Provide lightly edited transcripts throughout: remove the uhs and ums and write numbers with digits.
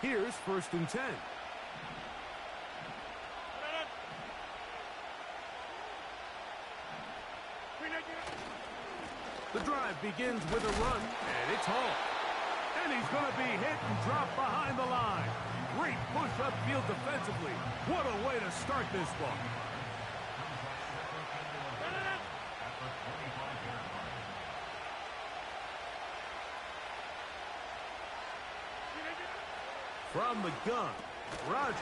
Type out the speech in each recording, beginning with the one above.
Here's 1st and 10. The drive begins with a run, and it's hauled. And he's going to be hit and dropped behind the line. Great push upfield defensively. What a way to start this ball. From the gun, Rodgers.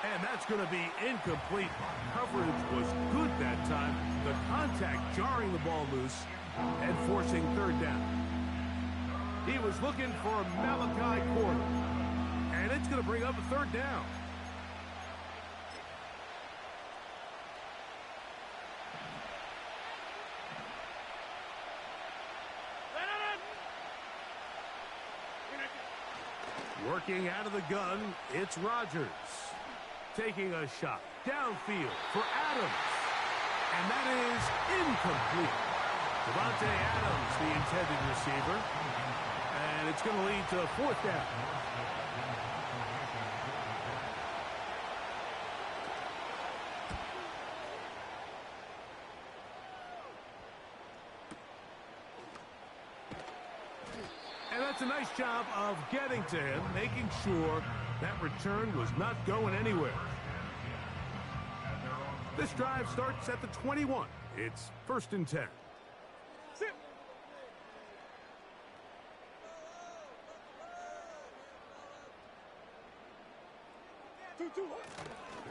And that's going to be incomplete. Coverage was good that time. The contact jarring the ball loose and forcing 3rd down. He was looking for a Malachi quarter. And it's going to bring up a 3rd down. Working out of the gun, it's Rodgers. Taking a shot downfield for Adams. And that is incomplete. Devontae Adams, the intended receiver. And it's going to lead to a 4th down. And that's a nice job of getting to him, making sure that return was not going anywhere. This drive starts at the 21. It's 1st and 10. Sit.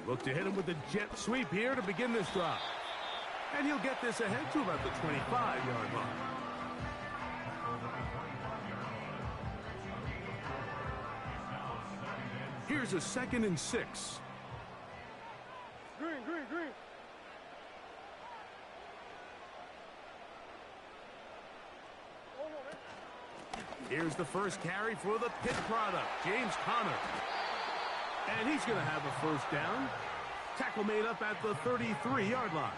Look to hit him with the jet sweep here to begin this drive. And he'll get this ahead to about the 25-yard line. Here's a 2nd and 6. Green. Here's the first carry for the Pitt product, James Conner. And he's going to have a 1st down. Tackle made up at the 33-yard line.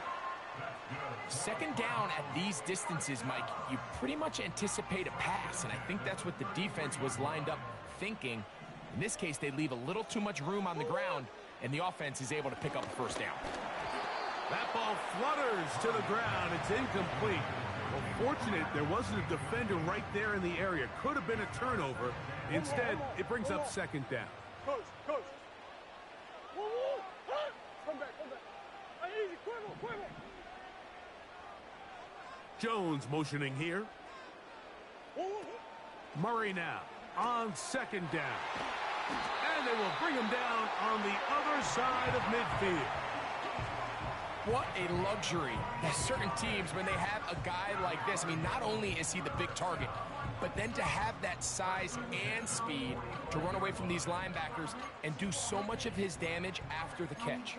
2nd down at these distances, Mike, you pretty much anticipate a pass, and I think that's what the defense was lined up thinking. In this case, they leave a little too much room on the ground, and the offense is able to pick up a 1st down. That ball flutters to the ground. It's incomplete. Well, fortunate there wasn't a defender right there in the area. Could have been a turnover. Instead, it brings up 2nd down. Coach. Come back. Easy, quick. Jones motioning here. Murray now on 2nd down. And they will bring him down on the other side of midfield. What a luxury that certain teams, when they have a guy like this, I mean, not only is he the big target, but then to have that size and speed to run away from these linebackers and do so much of his damage after the catch.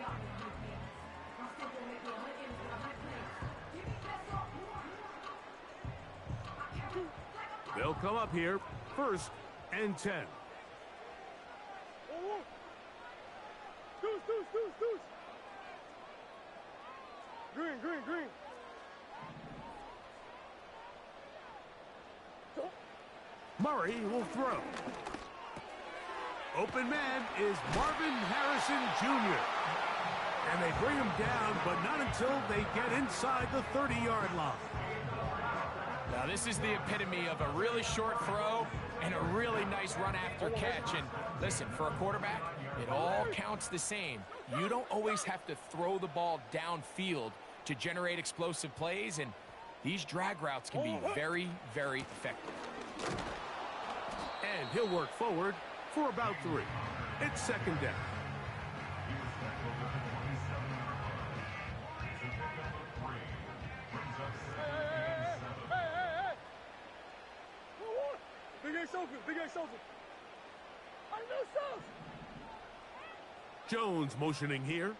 They'll come up here, 1st and 10. Deuce. Green. Murray will throw. Open man is Marvin Harrison Jr. And they bring him down, but not until they get inside the 30-yard line. Now, this is the epitome of a really short throw and a really nice run after catch. And listen, for a quarterback, it all counts the same. You don't always have to throw the ball downfield to generate explosive plays, and these drag routes can be very, very effective. And he'll work forward for about 3. It's 2nd down. Big A's open. I know so. Jones motioning here.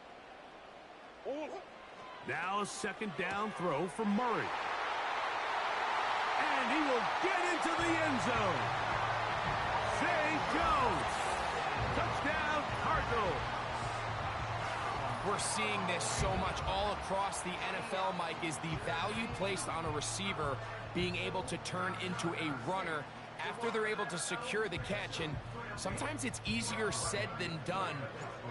Now a 2nd down throw from Murray. And he will get into the end zone. Zay Jones. Touchdown, Cardinals. We're seeing this so much all across the NFL, Mike, is the value placed on a receiver being able to turn into a runner after they're able to secure the catch, and sometimes it's easier said than done.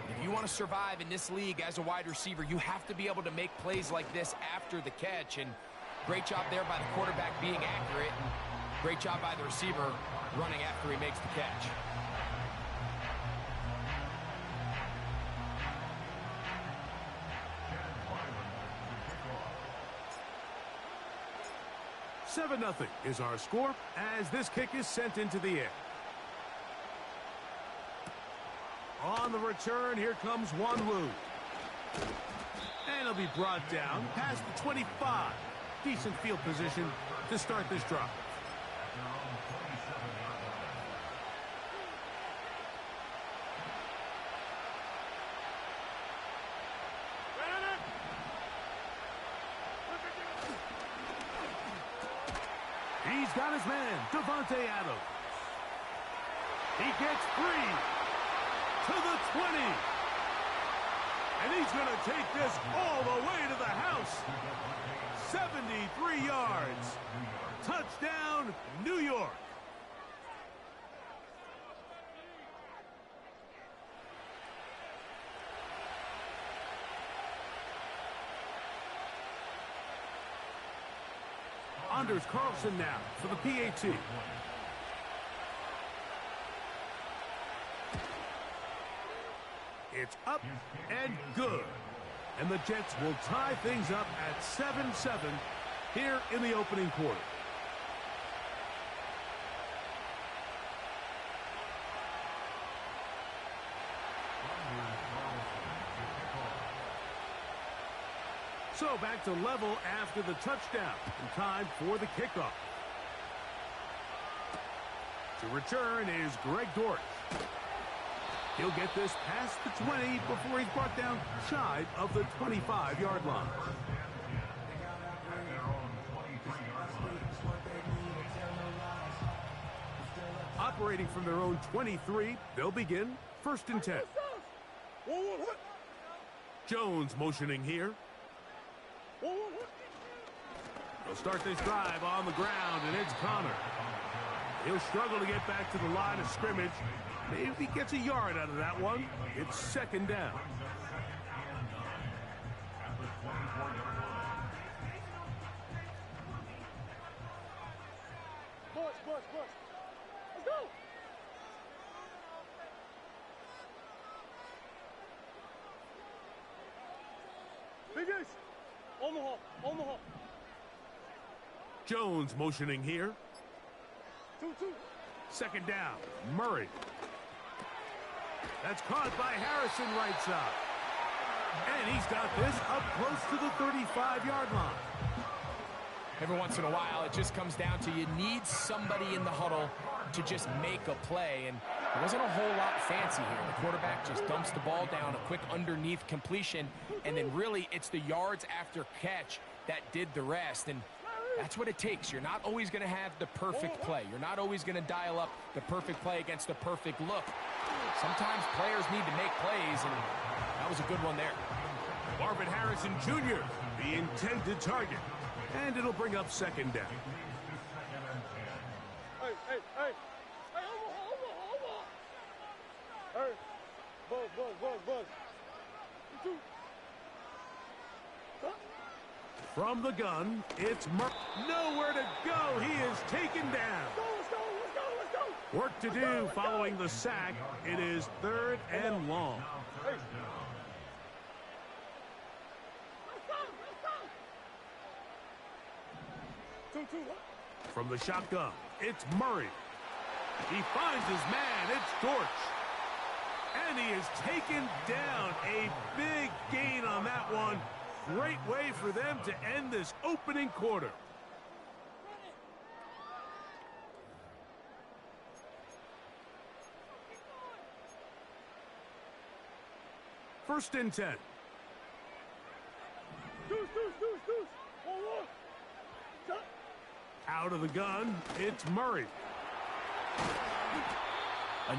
If you want to survive in this league as a wide receiver, you have to be able to make plays like this after the catch, and great job there by the quarterback being accurate, and great job by the receiver running after he makes the catch. Seven 0 is our score as this kick is sent into the air. On the return, here comes Wanwu. And he'll be brought down past the 25. Decent field position to start this drive. He's got his man, Devontae Adams. He gets free to the 20. And he's going to take this all the way to the house. 73 yards. Touchdown, New York. Anders Carlson now for the PAT. It's up and good. And the Jets will tie things up at 7-7 here in the opening quarter. So back to level after the touchdown. And time for the kickoff. To return is Greg Dortch. He'll get this past the 20 before he's brought down shy of the 25-yard line. Operating from their own 23, they'll begin 1st and 10. Jones motioning here. They'll start this drive on the ground, and it's Connor. He'll struggle to get back to the line of scrimmage. Maybe he gets a yard out of that one. It's 2nd down. Push. Let's go. Big Ace. Omaha. Jones motioning here. 2-2. 2nd down. Murray. That's caught by Harrison right side. And he's got this up close to the 35-yard line. Every once in a while, it just comes down to you need somebody in the huddle to just make a play. And it wasn't a whole lot fancy here. The quarterback just dumps the ball down, a quick underneath completion, and then really it's the yards after catch that did the rest. And that's what it takes. You're not always going to have the perfect play. You're not always going to dial up the perfect play against the perfect look. Sometimes players need to make plays, and that was a good one there. Marvin Harrison Jr., the intended target. And it'll bring up 2nd down. Hey, Omaha. Hey, buzz. 2. From the gun, it's nowhere to go. He is taken down. Let's go. Work to do following the sack. It is 3rd and long. Hey. 2-2. From the shotgun, it's Murray. He finds his man. It's Dortch. And he is taken down. A big gain on that one. Great way for them to end this opening quarter. First and 10. Deuce. 1-1. Shot. Out of the gun, it's Murray.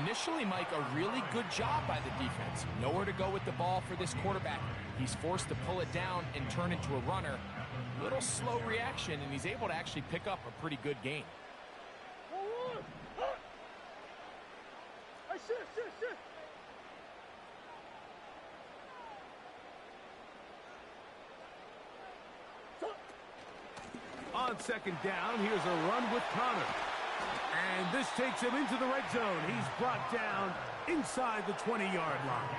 Initially, Mike, a really good job by the defense. Nowhere to go with the ball for this quarterback. He's forced to pull it down and turn into a runner. Little slow reaction, and he's able to actually pick up a pretty good gain. 1-1. shit. On second down, here's a run with Connor. And this takes him into the red zone. He's brought down inside the 20-yard line.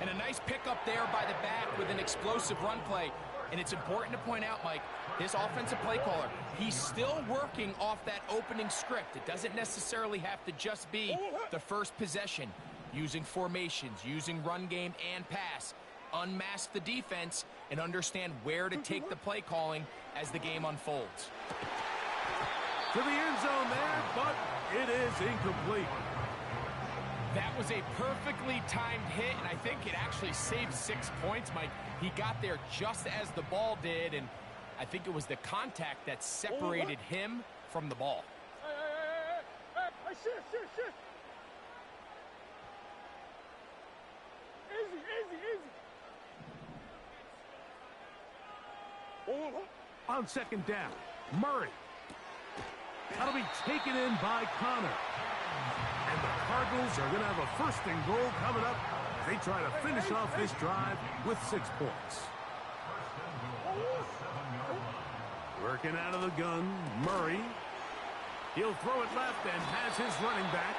And a nice pickup there by the back with an explosive run play. And it's important to point out, Mike, this offensive play caller, he's still working off that opening script. It doesn't necessarily have to just be the first possession. Using formations, using run game and pass. Unmask the defense and understand where to take the play calling as the game unfolds. To the end zone there, but it is incomplete. That was a perfectly timed hit, and I think it actually saved 6 points, Mike. He got there just as the ball did, and I think it was the contact that separated him from the ball. Hey, shit. Easy. On second down, Murray. That'll be taken in by Connor. And the Cardinals are going to have a first and goal coming up as they try to finish off this drive with 6 points. Working out of the gun, Murray. He'll throw it left and has his running back.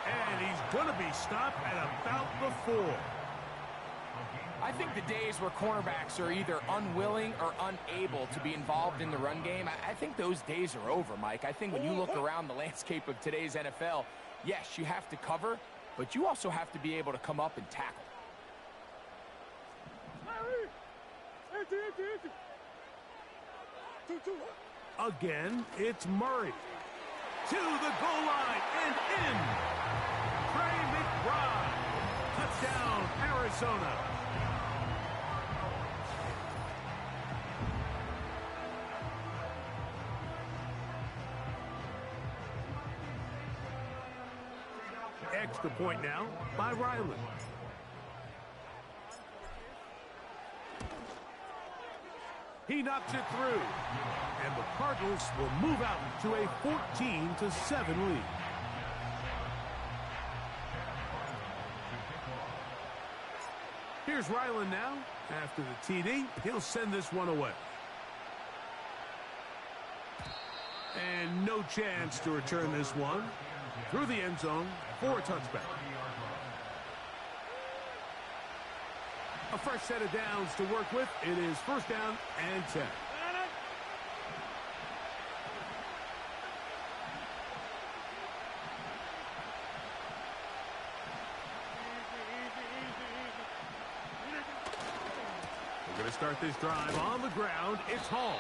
And he's going to be stopped at about the 4. I think the days where cornerbacks are either unwilling or unable to be involved in the run game, I think those days are over, Mike. I think when you look around the landscape of today's NFL, yes, you have to cover, but you also have to be able to come up and tackle. Again, it's Murray. To the goal line and in. Trey McBride. Touchdown, Arizona. Extra point now by Ryland. He knocks it through. And the Cardinals will move out to a 14-7 lead. Here's Ryland now. After the TD, he'll send this one away. And no chance to return this one. Through the end zone for a touchback. A fresh set of downs to work with. It is first down and 10. We're going to start this drive on the ground. It's Hall.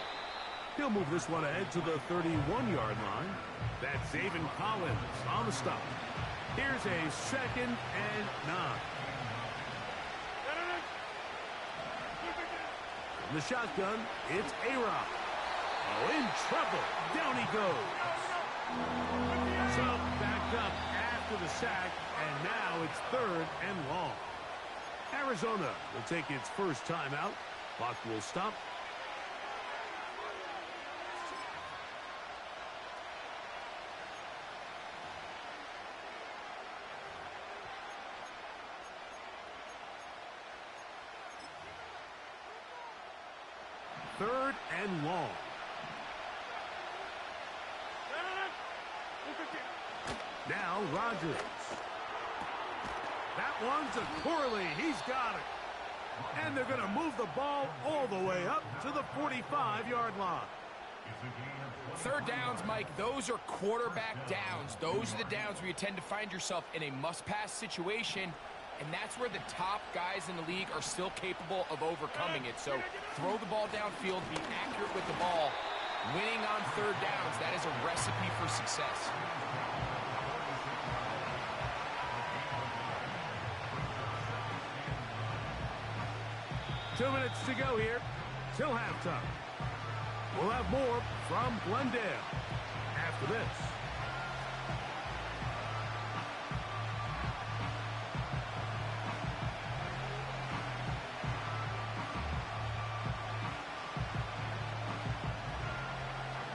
He'll move this one ahead to the 31-yard line. That's Zaven Collins on the stop. Here's a 2nd and 9. From the shotgun, it's A-Rob. Oh, in trouble. Down he goes. So backed up after the sack, and now it's 3rd and long. Arizona will take its first timeout. Clock will stop. Third and long. Now Rodgers. That one's a Corley. He's got it. And they're going to move the ball all the way up to the 45-yard line. Third downs, Mike, those are quarterback downs. Those are the downs where you tend to find yourself in a must-pass situation, and that's where the top guys in the league are still capable of overcoming it. So throw the ball downfield, be accurate with the ball. Winning on third downs, that is a recipe for success. Two minutes to go here till halftime. We'll have more from Glendale after this.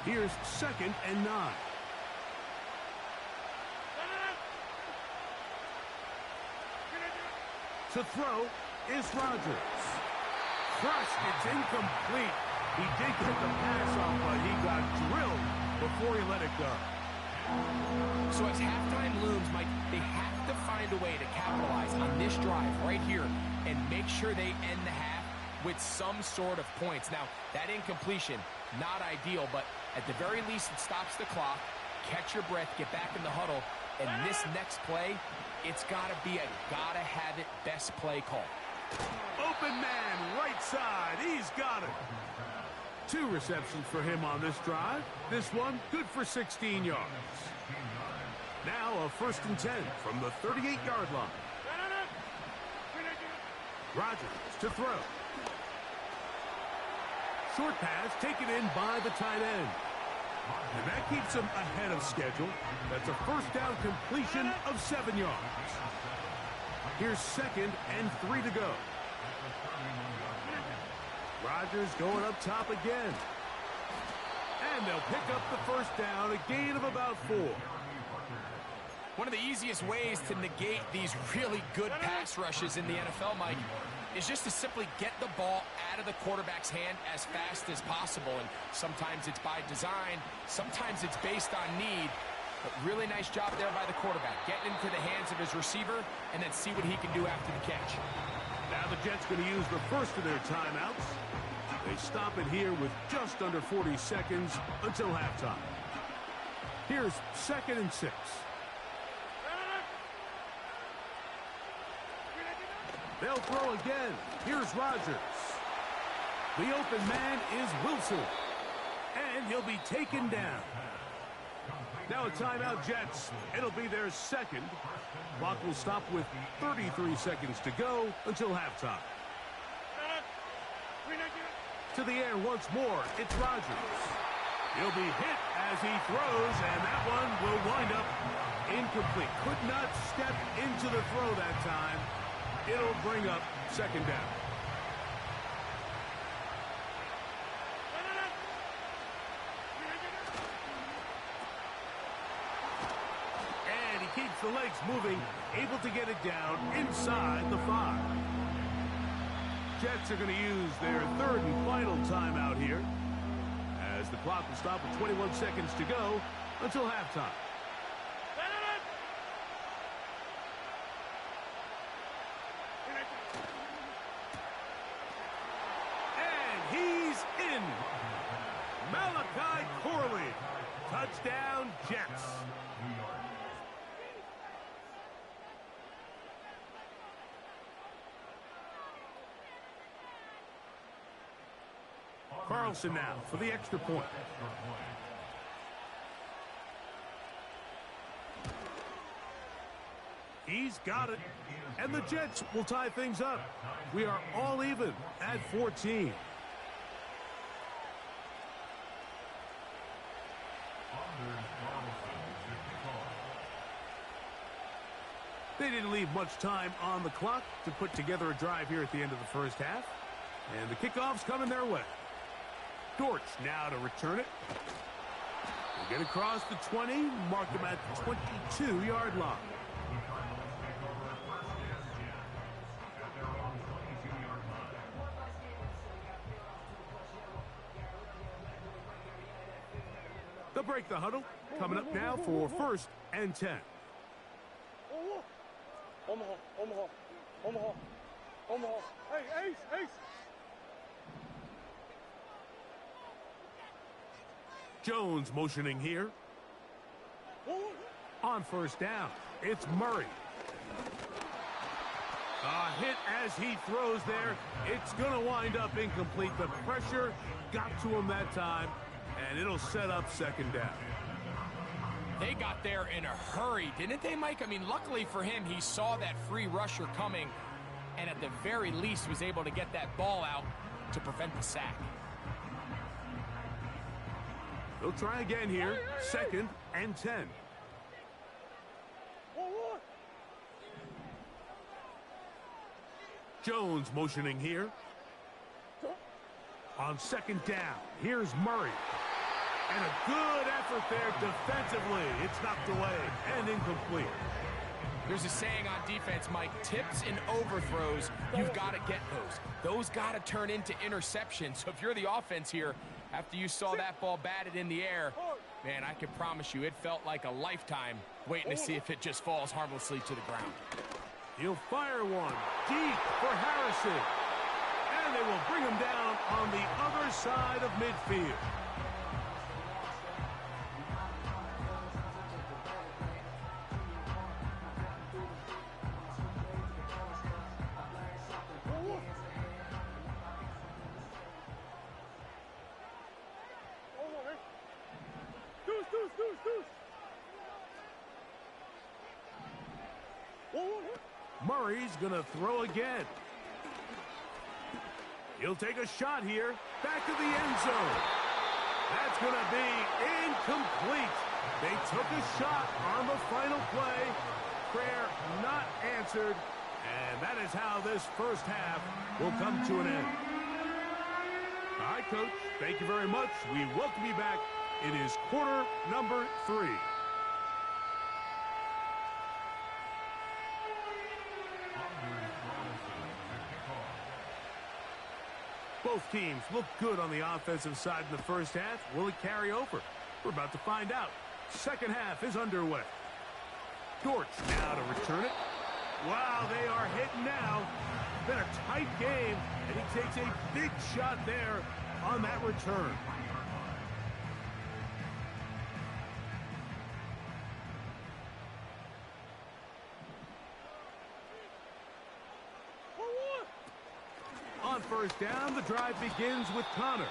Here's 2nd and 9. To throw is Rodgers. Crushed. It's incomplete. He did get the pass off, but he got drilled before he let it go. So as halftime looms, Mike, they have to find a way to capitalize on this drive right here and make sure they end the half with some sort of points. Now, that incompletion, not ideal, but at the very least, it stops the clock. Catch your breath, get back in the huddle, and this next play, it's got to be a gotta-have-it best play call. Open man, right side. He's got it. 2 receptions for him on this drive. This one, good for 16 yards. Now a 1st and 10 from the 38-yard line. Rodgers to throw. Short pass taken in by the tight end. And that keeps him ahead of schedule. That's a 1st down completion of 7 yards. Here's 2nd and 3 to go. Rodgers going up top again. And they'll pick up the 1st down, a gain of about 4. One of the easiest ways to negate these really good pass rushes in the NFL, Mike, is just to simply get the ball out of the quarterback's hand as fast as possible. And sometimes it's by design, sometimes it's based on need. But really nice job there by the quarterback, getting into the hands of his receiver and then see what he can do after the catch. Now the Jets going to use the first of their timeouts. They stop it here with just under 40 seconds until halftime. Here's 2nd and 6. They'll throw again. Here's Rodgers. The open man is Wilson. And he'll be taken down. Now a timeout, Jets. It'll be their 2nd. Clock will stop with 33 seconds to go until halftime. To the air once more. It's Rodgers. He'll be hit as he throws, and that one will wind up incomplete. Could not step into the throw that time. It'll bring up 2nd down. And he keeps the legs moving, able to get it down inside the 5. Jets are going to use their 3rd and final timeout here, as the clock will stop with 21 seconds to go until halftime. Touchdown, Jets. Carlson now for the extra point. He's got it. And the Jets will tie things up. We are all even at 14. They didn't leave much time on the clock to put together a drive here at the end of the 1st half. And the kickoff's coming their way. Dortch now to return it. We'll get across the 20, mark them at the 22-yard line. They'll break the huddle. Coming up now for 1st and 10. Omaha. Hey, Ace. Jones motioning here. On 1st down, it's Murray. A hit as he throws there. It's going to wind up incomplete. The pressure got to him that time, and it'll set up 2nd down. They got there in a hurry, didn't they, Mike? I mean, luckily for him, he saw that free rusher coming and at the very least was able to get that ball out to prevent the sack. They'll try again here. 2nd and 10. Jones motioning here. On 2nd down, here's Murray. And a good effort there defensively. It's knocked away and incomplete. There's a saying on defense, Mike, tips and overthrows, you've got to get those. Those got to turn into interceptions. So if you're the offense here, after you saw that ball batted in the air, man, I can promise you it felt like a lifetime waiting to see if it just falls harmlessly to the ground. He'll fire one deep for Harrison. And they will bring him down on the other side of midfield. Murray's going to throw again. He'll take a shot here. Back to the end zone. That's going to be incomplete. They took a shot on the final play. Prayer not answered. And that is how this first half will come to an end. All right, Coach. Thank you very much. We welcome you back. It is quarter number 3. Both teams look good on the offensive side in the first half. Will it carry over? We're about to find out. Second half is underway. Dortch now to return it. Wow, they are hitting now. Been a tight game, and he takes a big shot there on that return. On first down, the drive begins with Connor.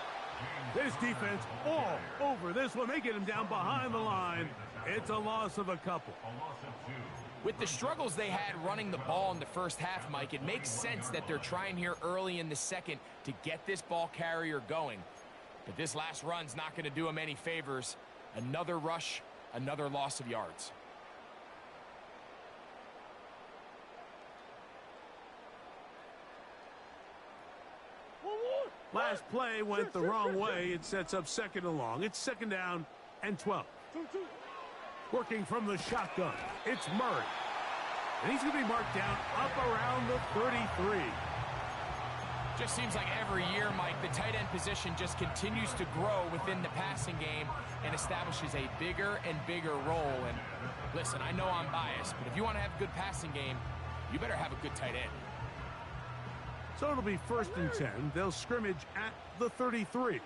This defense all over this one. They get him down behind the line. It's a loss of a couple. With the struggles they had running the ball in the first half, Mike, it makes sense that they're trying here early in the second to get this ball carrier going. But this last run's not going to do him any favors. Another rush, another loss of yards. Last play went the wrong way. It sets up second and long. It's second down and 12. Working from the shotgun, it's Murray. And he's going to be marked down up around the 33. Just seems like every year, Mike, the tight end position just continues to grow within the passing game and establishes a bigger and bigger role. And listen, I know I'm biased, but if you want to have a good passing game, you better have a good tight end. So it'll be first and 10. They'll scrimmage at the 33.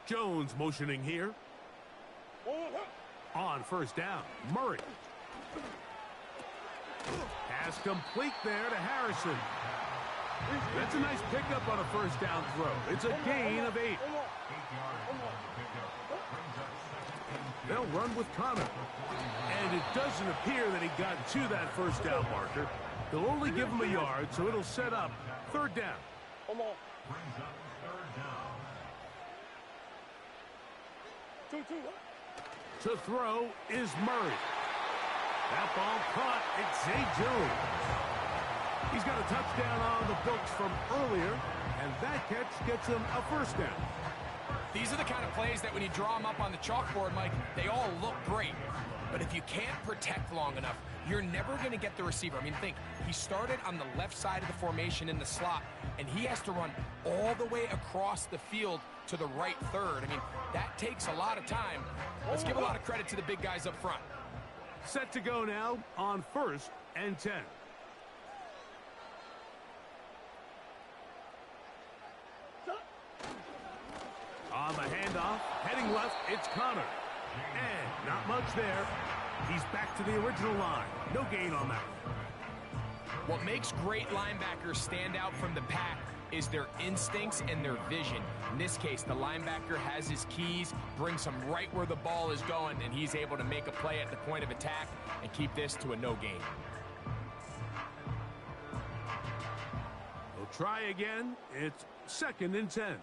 Jones motioning here. On first down, Murray. Pass complete there to Harrison. That's a nice pickup on a first down throw. It's a gain of 8. They'll run with Connor. And it doesn't appear that he got to that first down marker. They'll only give him a yard, so it'll set up third down. To throw is Murray. That ball caught. It's Zay Jones. He's got a touchdown on the books from earlier, and that catch gets him a first down. These are the kind of plays that when you draw them up on the chalkboard, Mike, they all look great. But if you can't protect long enough, you're never going to get the receiver. I mean, think, he started on the left side of the formation in the slot, and he has to run all the way across the field to the right third. I mean, that takes a lot of time. Let's give a lot of credit to the big guys up front. Set to go now on first and 10. On the handoff, heading left, it's Connor. And not much there. He's back to the original line. No gain on that. What makes great linebackers stand out from the pack is their instincts and their vision. In this case, the linebacker has his keys, brings him right where the ball is going, and he's able to make a play at the point of attack and keep this to a no gain. We'll try again. It's second and 10.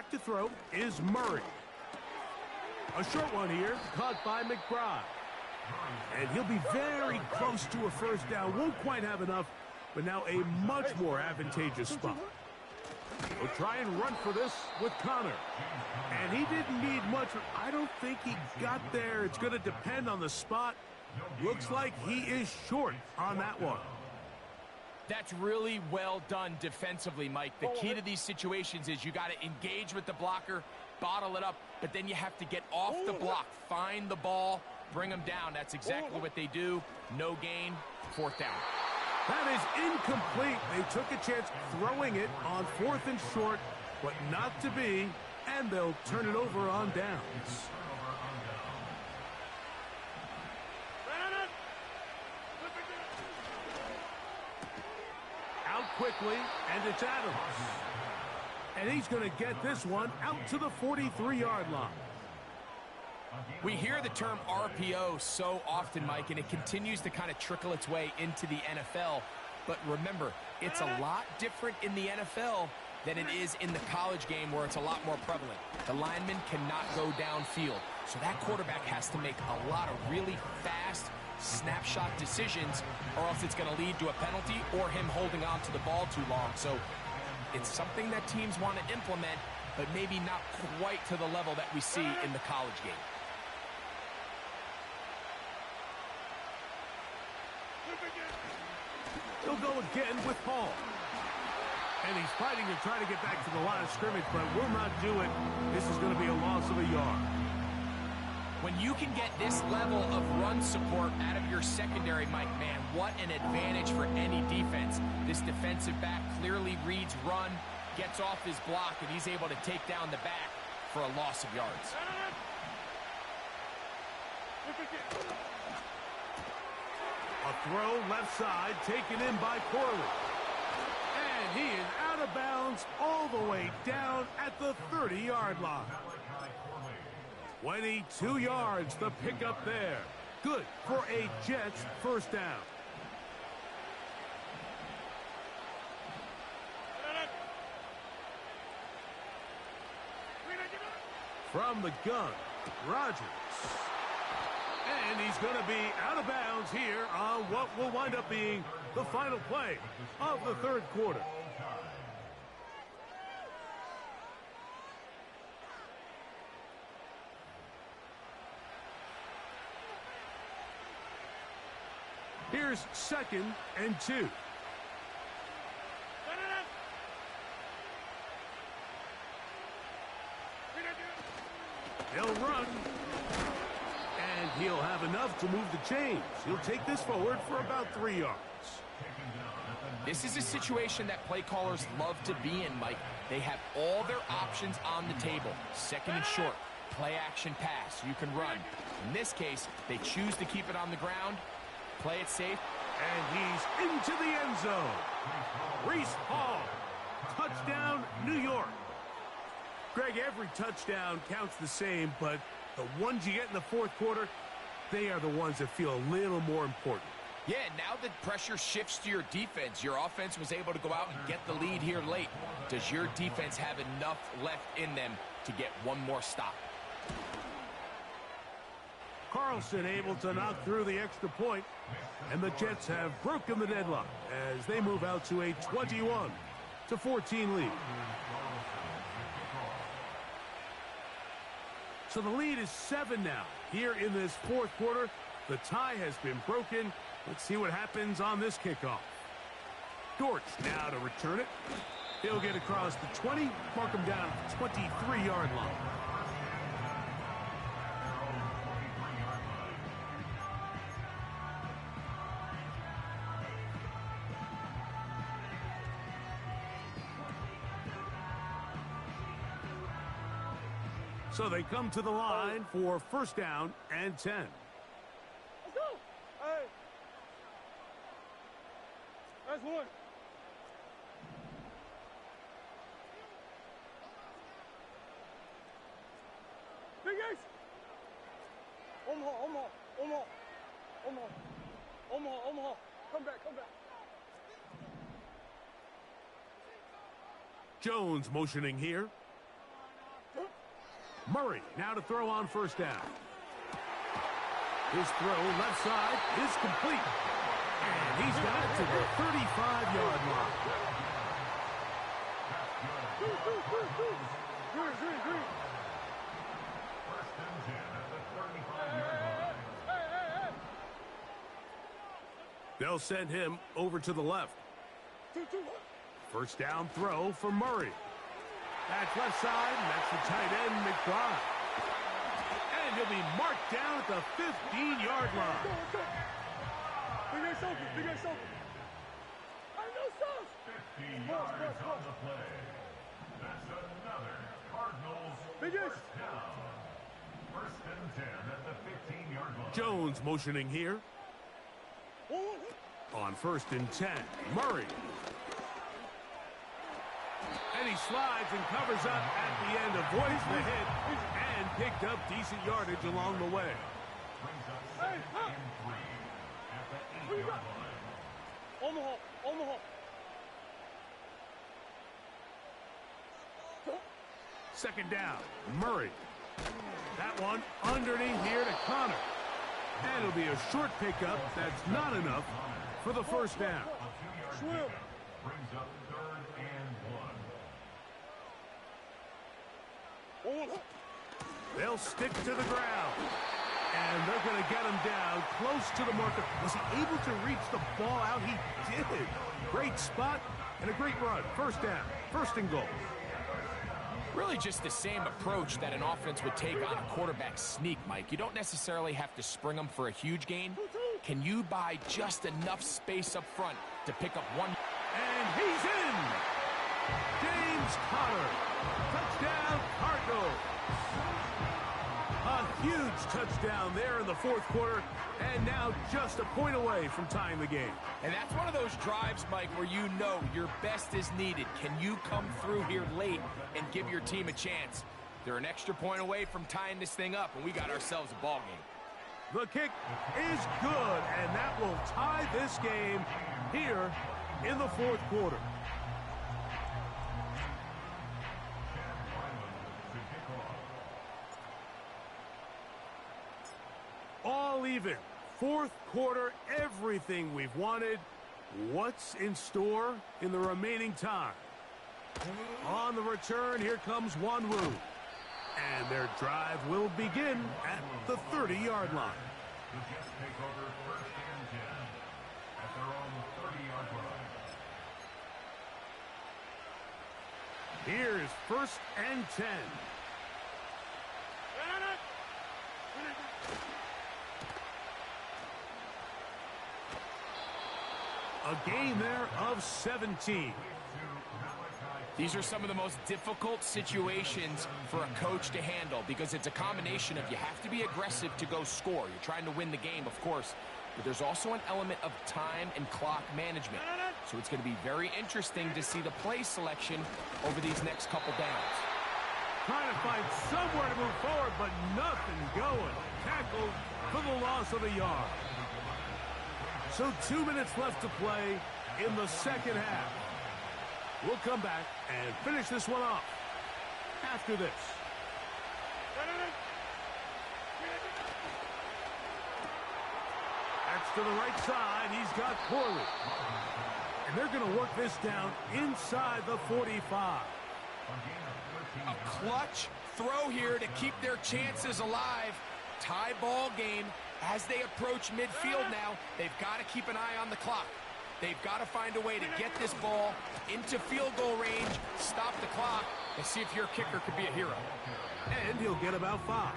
back to throw is Murray. A short one here, caught by McBride. And he'll be very close to a first down. Won't quite have enough, but now a much more advantageous spot. He'll try and run for this with Connor. And he didn't need much. I don't think he got there. It's going to depend on the spot. Looks like he is short on that one. That's really well done defensively, Mike. The key to these situations is you got to engage with the blocker, bottle it up, but then you have to get off the block, find the ball, bring them down. That's exactly what they do. No gain, fourth down. That is incomplete. They took a chance throwing it on 4th and short, but not to be, and they'll turn it over on downs. Out quickly, and it's Adams. And he's going to get this one out to the 43-yard line. We hear the term RPO so often, Mike, and it continues to kind of trickle its way into the NFL. But remember, it's a lot different in the NFL than it is in the college game where it's a lot more prevalent. The lineman cannot go downfield. So that quarterback has to make a lot of really fast snapshot decisions, or else it's going to lead to a penalty or him holding on to the ball too long. So it's something that teams want to implement, but maybe not quite to the level that we see in the college game. He'll go again with Paul. And he's fighting to try to get back to the line of scrimmage, but will not do it. This is going to be a loss of a yard. When you can get this level of run support out of your secondary, Mike, man, what an advantage for any defense. This defensive back clearly reads run, gets off his block, and he's able to take down the back for a loss of yards. A throw left side taken in by Corley. And he is out of bounds all the way down at the 30-yard line. 22 yards, the pickup there. Good for a Jets first down. From the gun, Rodgers. And he's going to be out of bounds here on what will wind up being the final play of the third quarter. Here's 2nd and 2. He'll run. And he'll have enough to move the chains. He'll take this forward for about 3 yards. This is a situation that play callers love to be in, Mike. They have all their options on the table. 2nd and short, play action pass. You can run. In this case, they choose to keep it on the ground. Play it safe. And he's into the end zone. Reese Hall. Touchdown, New York. Greg, every touchdown counts the same, but the ones you get in the fourth quarter, they are the ones that feel a little more important. Yeah, now the pressure shifts to your defense. Your offense was able to go out and get the lead here late. Does your defense have enough left in them to get one more stop? Carlson able to knock through the extra point, and the Jets have broken the deadlock as they move out to a 21-14 lead. So the lead is 7 now. Here in this fourth quarter, the tie has been broken. Let's see what happens on this kickoff. Dortch now to return it. He'll get across the 20, mark him down at the 23-yard line. So they come to the line for first down and 10. Let's go. Hey. That's one. Big Ace. Omaha. Come back. Jones motioning here. Murray now to throw on first down. His throw left side is complete. And he's got it to the 35-yard line. Green. They'll send him over to the left. First down throw for Murray. That's left side, and that's the tight end, McBride. And he'll be marked down at the 15-yard line. Big ass open. I know sauce. 15 yards on the play. That's another Cardinals first down. First and 10 at the 15-yard line. Jones motioning here. On first and 10, Murray. And he slides and covers up at the end, avoids the hit, and picked up decent yardage along the way. Brings up second and 3 at the 8-yard line. Omaha. Second down, Murray. That one underneath here to Connor. And it'll be a short pickup. That's not enough for the first down. A 2-yard pickup brings up third and 1. They'll stick to the ground. And they're going to get him down close to the marker. Was he able to reach the ball out? He did. Great spot and a great run. First down. First and goal. Really just the same approach that an offense would take on a quarterback sneak, Mike. You don't necessarily have to spring them for a huge gain. Can you buy just enough space up front to pick up one? And he's in! James Conner. Touchdown, Cardinals. A huge touchdown there in the fourth quarter, and now just a point away from tying the game. And that's one of those drives, Mike, where you know your best is needed. Can you come through here late and give your team a chance? They're an extra point away from tying this thing up, and we got ourselves a ball game. The kick is good, and that will tie this game here in the fourth quarter. All even. Fourth quarter, everything we've wanted. What's in store in the remaining time? On the return, here comes Wanwu. And their drive will begin at the 30-yard line. The Jets take over first and 10 at their own 30-yard line. Here's first and 10. A gain there of 17. These are some of the most difficult situations for a coach to handle because it's a combination of you have to be aggressive to go score. You're trying to win the game, of course, but there's also an element of time and clock management. So it's going to be very interesting to see the play selection over these next couple downs. Trying to find somewhere to move forward, but nothing going. Tackled for the loss of a yard. So 2 minutes left to play in the second half. We'll come back and finish this one off after this. That's to the right side. He's got Corley. And they're going to work this down inside the 45. A clutch throw here to keep their chances alive. Tie ball game. As they approach midfield now, they've got to keep an eye on the clock. They've got to find a way to get this ball into field goal range, stop the clock, and see if your kicker could be a hero. And he'll get about 5.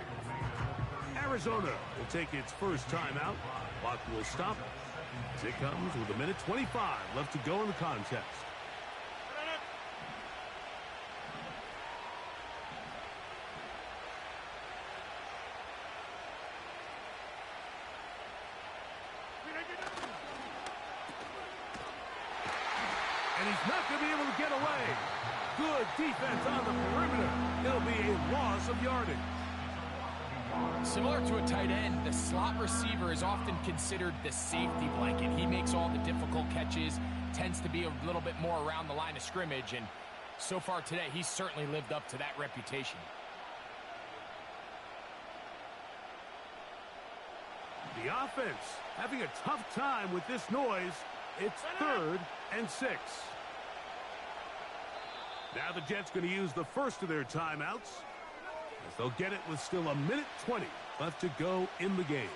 Arizona will take its first timeout. Clock will stop as it comes with 1:25 left to go in the contest. And he's not going to be able to get away. Good defense on the perimeter. It'll be a loss of yardage. Similar to a tight end, the slot receiver is often considered the safety blanket. He makes all the difficult catches, tends to be a little bit more around the line of scrimmage, and so far today, he's certainly lived up to that reputation. The offense having a tough time with this noise. It's 3rd and 6. Now the Jets going to use the first of their timeouts, as they'll get it with still 1:20 left to go in the game.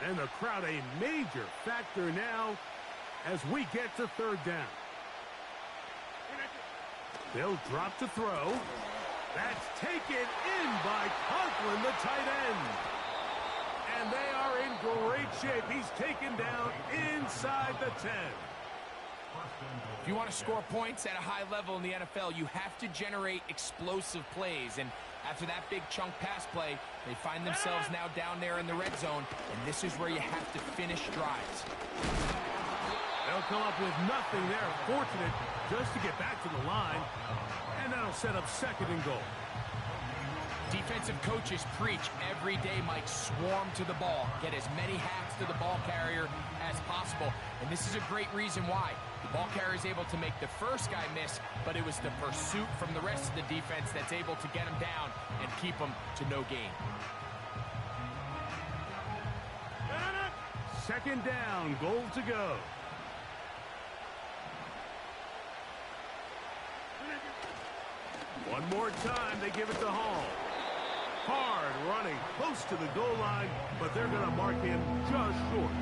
And the crowd a major factor now as we get to 3rd down. They'll drop to throw. That's taken in by Conklin, the tight end. And they are in great shape. He's taken down inside the 10. If you want to score points at a high level in the NFL, you have to generate explosive plays. And after that big chunk pass play, they find themselves now down there in the red zone, and this is where you have to finish drives. They'll come up with nothing there. Fortunate just to get back to the line, and that'll set up 2nd and goal. Defensive coaches preach every day, Mike, swarm to the ball. Get as many hacks to the ball carrier as possible. And this is a great reason why. The ball carrier is able to make the first guy miss, but it was the pursuit from the rest of the defense that's able to get him down and keep him to no gain. 2nd down, goal to go. One more time, they give it to Hall. Hard running, close to the goal line, but they're going to mark him just short.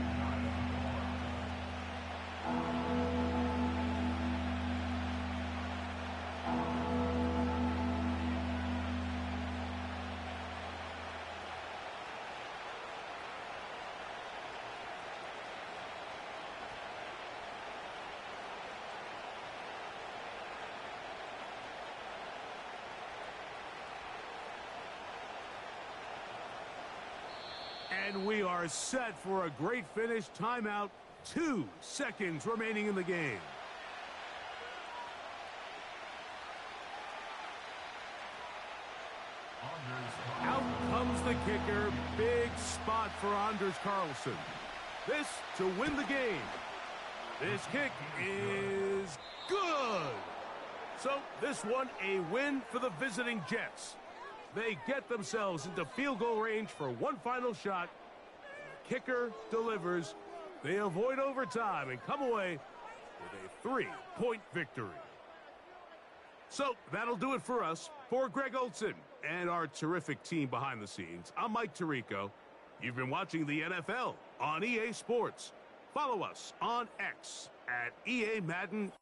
And we are set for a great finish. Timeout. 2 seconds remaining in the game. Out comes the kicker. Big spot for Anders Carlson. This to win the game. This kick is good. So this one a win for the visiting Jets. They get themselves into field goal range for one final shot. The kicker delivers. They avoid overtime and come away with a 3-point victory. So that'll do it for us. For Greg Olson and our terrific team behind the scenes, I'm Mike Tirico. You've been watching the NFL on EA Sports. Follow us on X at EA Madden.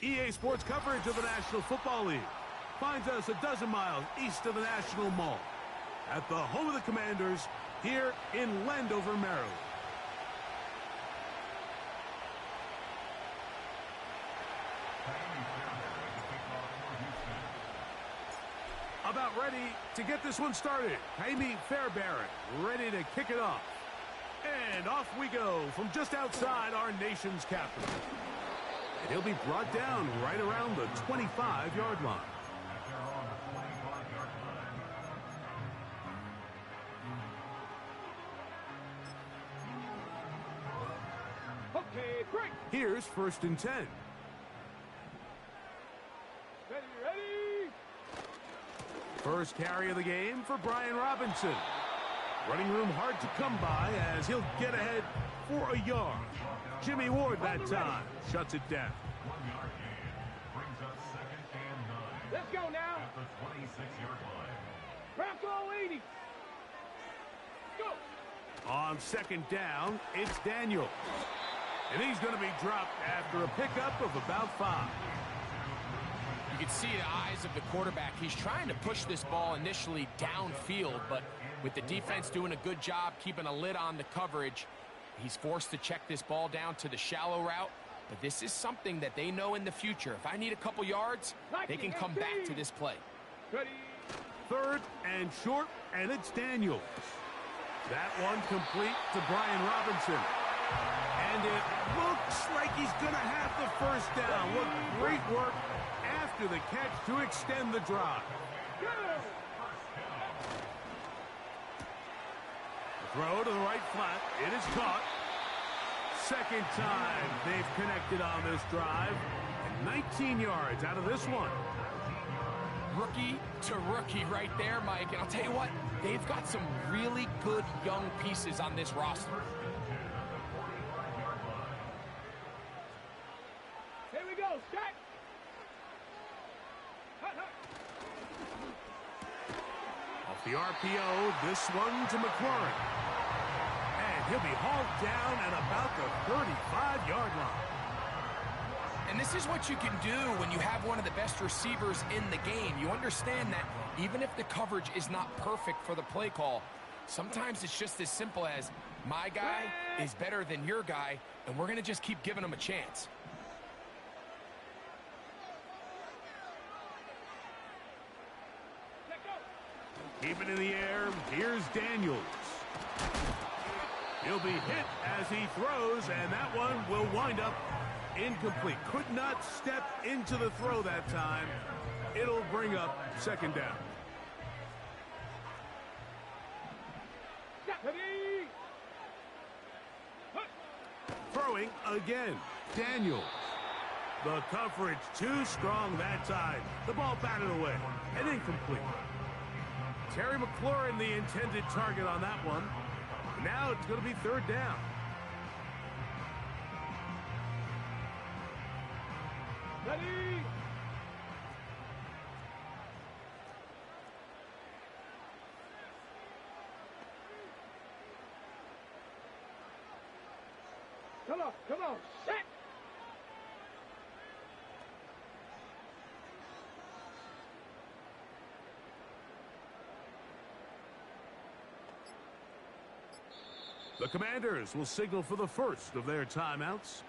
EA Sports coverage of the National Football League finds us a dozen miles east of the National Mall at the home of the Commanders here in Landover, Maryland. About ready to get this one started. Jaime Fairbairn ready to kick it off. And off we go from just outside our nation's capital. And he'll be brought down right around the 25-yard line. Okay, break. Here's 1st and 10. Ready. First carry of the game for Brian Robinson. Running room hard to come by as he'll get ahead for a yard. Jimmy Ward that time shuts it down. 1 yard gain brings up 2nd and 9. Let's go now. At the 26-yard line. Bronco 80. Go. On 2nd down, it's Daniel. And he's going to be dropped after a pickup of about 5. You can see the eyes of the quarterback. He's trying to push this ball initially downfield, but with the defense doing a good job keeping a lid on the coverage, he's forced to check this ball down to the shallow route. But this is something that they know in the future. If I need a couple yards, they can come back to this play. Ready. 3rd and short, and it's Daniels. That one complete to Brian Robinson. And it looks like he's going to have the 1st down. What great work after the catch to extend the drive. Go. Throw to the right flat. It is caught. 2nd time they've connected on this drive. And 19 yards out of this one. Rookie to rookie right there, Mike. And I'll tell you what, they've got some really good young pieces on this roster. Here we go. Stack. Off the RPO, this one to McLaurin. And he'll be hauled down at about the 35-yard line. And this is what you can do when you have one of the best receivers in the game. You understand that even if the coverage is not perfect for the play call, sometimes it's just as simple as my guy is better than your guy, and we're going to just keep giving him a chance. Keep it in the air. Here's Daniels. He'll be hit as he throws, and that one will wind up incomplete. Could not step into the throw that time. It'll bring up 2nd down. Ready. Throwing again. Daniels. The coverage too strong that time. The ball batted away and incomplete. Terry McLaurin, the intended target on that one. Now it's going to be 3rd down. Ready. Come on. Set. The Commanders will signal for the first of their timeouts.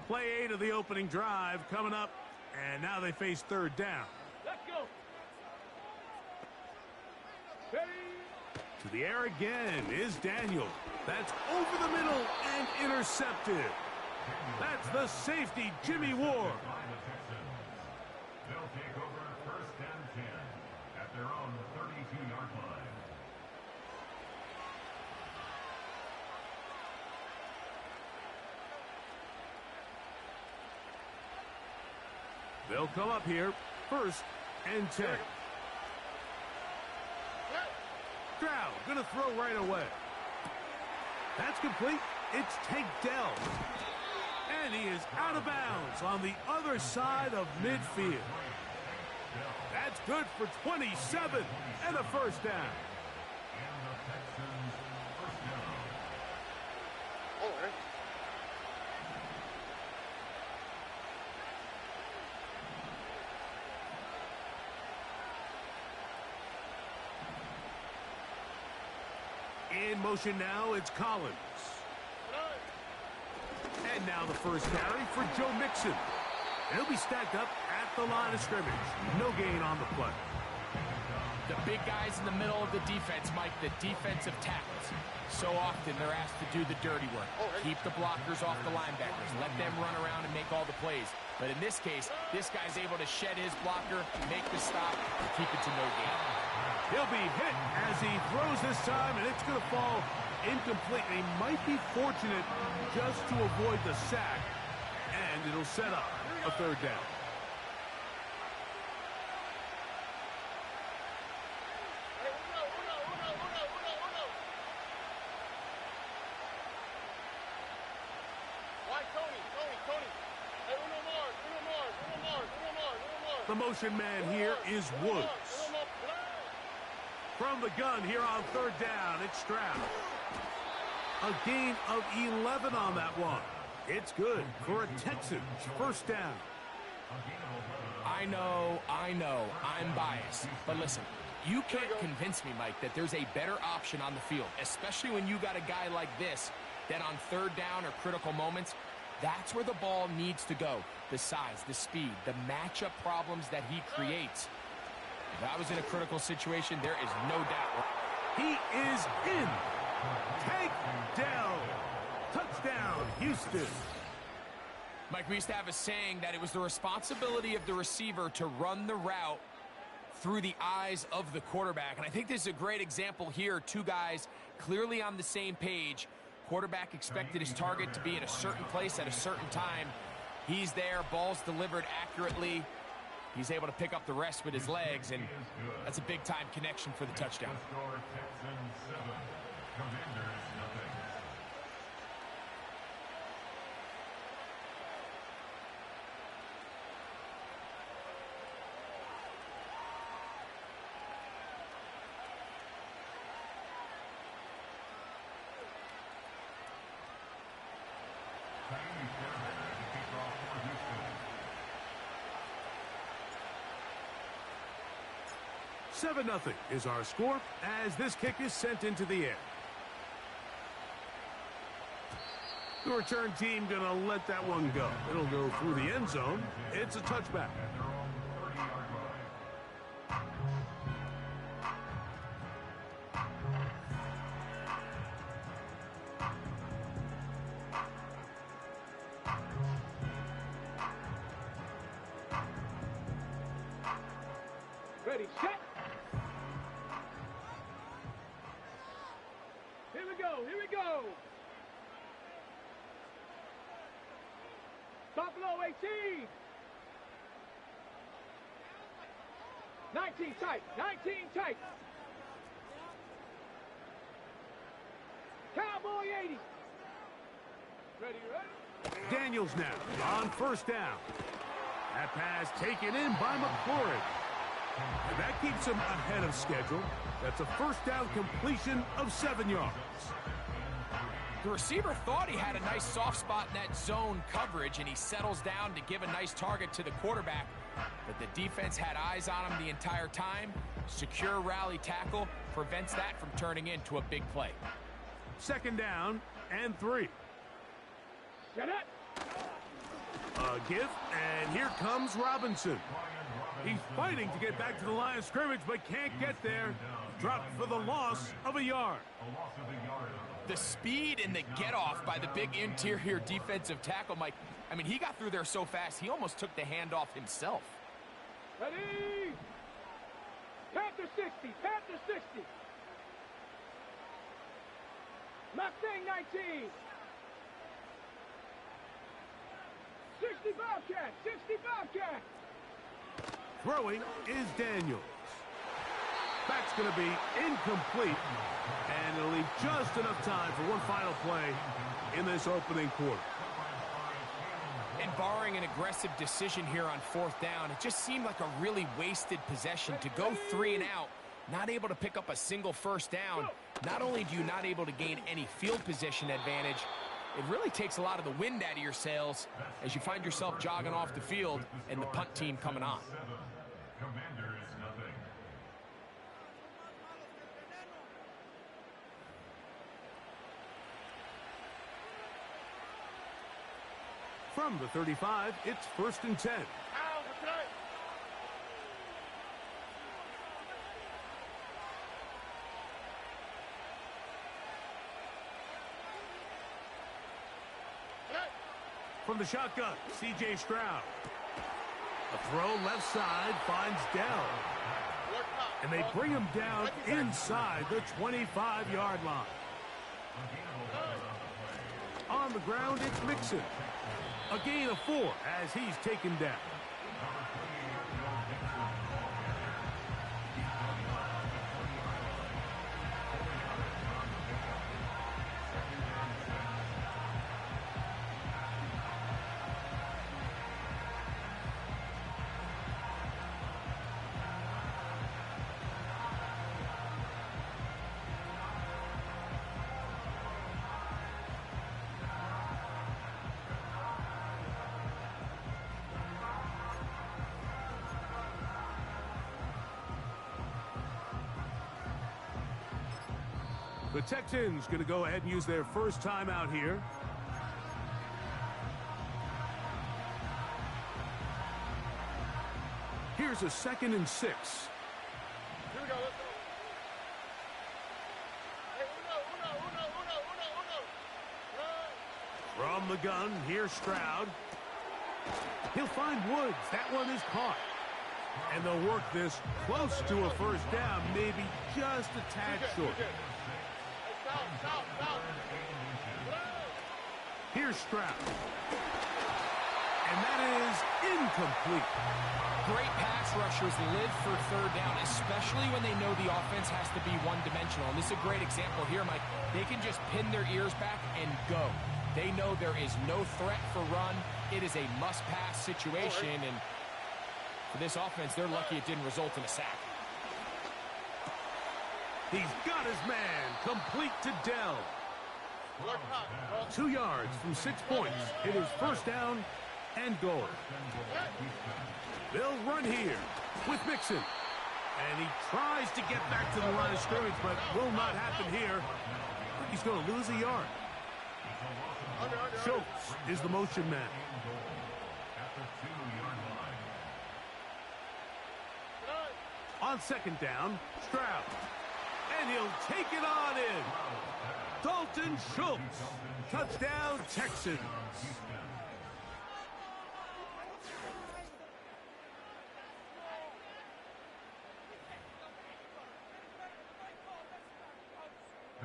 Play 8 of the opening drive coming up, and now they face 3rd down. Let's go. Ready. To the air again is Daniel. That's over the middle and intercepted. That's the safety, Jimmy Ward. They'll take over 1st and 10 at their own 32-yard line. They'll come up here, 1st and 10. Stroud gonna throw right away. That's complete. It's Tank Dell. And he is out of bounds on the other side of midfield. That's good for 27 and a first down. And the Texans first down. All right. In motion now, it's Collins. And now the first carry for Joe Mixon. He'll be stacked up at the line of scrimmage. No gain on the play. The big guys in the middle of the defense, Mike, the defensive tackles. So often they're asked to do the dirty work. Keep the blockers off the linebackers. Let them run around and make all the plays. But in this case, this guy's able to shed his blocker, make the stop, and keep it to no gain. He'll be hit as he throws this time, and it's going to fall incomplete. He might be fortunate just to avoid the sack, and it'll set up a third down. The motion man here is Woods. From the gun here on third down, it's Stroud. A gain of 11 on that one. It's good for a Texans first down. I know, I'm biased. But listen, you can't convince me, Mike, that there's a better option on the field, especially when you got a guy like this that on third down or critical moments, that's where the ball needs to go. The size, the speed, the matchup problems that he creates. If I was in a critical situation, there is no doubt. He is in. Take down. Touchdown, Houston. Mike, we used to have a saying that it was the responsibility of the receiver to run the route through the eyes of the quarterback. And I think this is a great example here. Two guys clearly on the same page. Quarterback expected his target to be in a certain place at a certain time. He's there, ball's delivered accurately. He's able to pick up the rest with his legs, and that's a big-time connection for the touchdown. Texans 7, Commanders nothing. Seven 7-0 is our score as this kick is sent into the air. The return team going to let that one go. It'll go through the end zone. It's a touchback. Ready, set. Here we go, here we go. Buffalo 18. 19 tight, 19 tight. Cowboy 80. Ready, ready. Daniels now on first down. That pass taken in by McLaurin. And that keeps him ahead of schedule. That's a first down completion of 7 yards. The receiver thought he had a nice soft spot in that zone coverage, and he settles down to give a nice target to the quarterback. But the defense had eyes on him the entire time. Secure rally tackle prevents that from turning into a big play. Second down and 3. Set it. A give, and here comes Robinson. He's fighting to get back to the line of scrimmage, but can't get there. Dropped for the loss of a yard. The speed and the get-off by the big interior defensive tackle, Mike. I mean, he got through there so fast, he almost took the handoff himself. Ready. Panther 60, Panther 60. Mustang 19. 60 Bobcat, 60 Bobcat. Throwing is Daniels. That's going to be incomplete, and it'll leave just enough time for one final play in this opening quarter. And barring an aggressive decision here on fourth down, it just seemed like a really wasted possession to go 3 and out, not able to pick up a single first down. Not only do you not able to gain any field position advantage, it really takes a lot of the wind out of your sails as you find yourself jogging off the field and the punt team coming on. Commanders nothing. From the 35, it's 1st and 10. From the shotgun, C.J. Stroud. A throw left side finds Dell. And they bring him down inside the 25-yard line. On the ground, it's Mixon. A gain of 4 as he's taken down. The Texans going to go ahead and use their first timeout here. Here's a 2nd and 6. Here we go, let's go. Hey, uno. From the gun, here's Stroud. He'll find Woods. That one is caught. And they'll work this close to a first down, maybe just a tad short. Here's Stroud. And that is incomplete. Great pass rushers live for third down, especially when they know the offense has to be one-dimensional. And this is a great example here, Mike. They can just pin their ears back and go. They know there is no threat for run. It is a must-pass situation, and for this offense, they're lucky it didn't result in a sack. He's got his man, complete to Dell. 2 yards from 6 points. It is first down and goal. They'll run here with Mixon. And he tries to get back to the line of scrimmage, but will not happen here. He's going to lose a yard. Schultz is the motion man. On 2nd down, Stroud. And he'll take it on in. Dalton Schultz. Touchdown, Texans.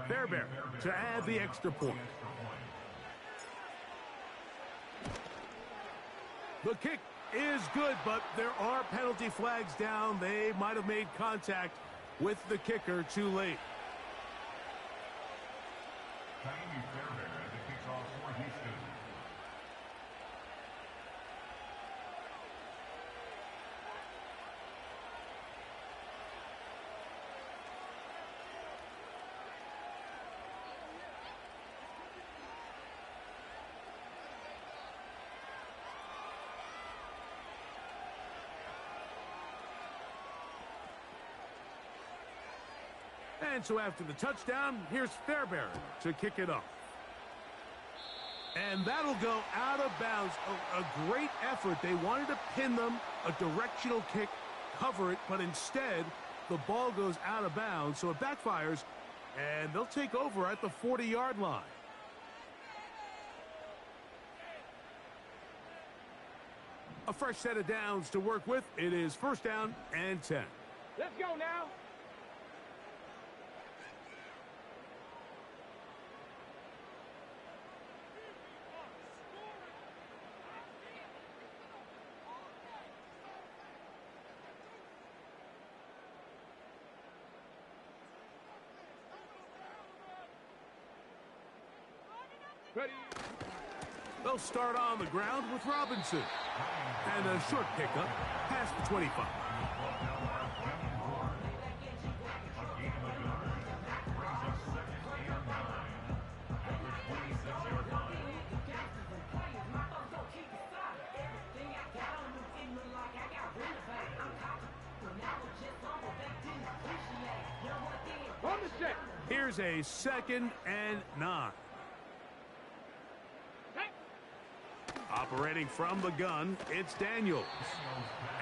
Fairbairn to add the extra point. The kick is good, but there are penalty flags down. They might have made contact with the kicker too late. And so after the touchdown, here's Fairbairn to kick it off. And that'll go out of bounds. A great effort. They wanted to pin them, a directional kick, cover it, but instead the ball goes out of bounds, so it backfires, and they'll take over at the 40-yard line. A fresh set of downs to work with. It is first down and 10. Let's go now. Ready. They'll start on the ground with Robinson. And a short pickup past the 25. Here's a 2nd and 9. Operating from the gun, it's Daniels.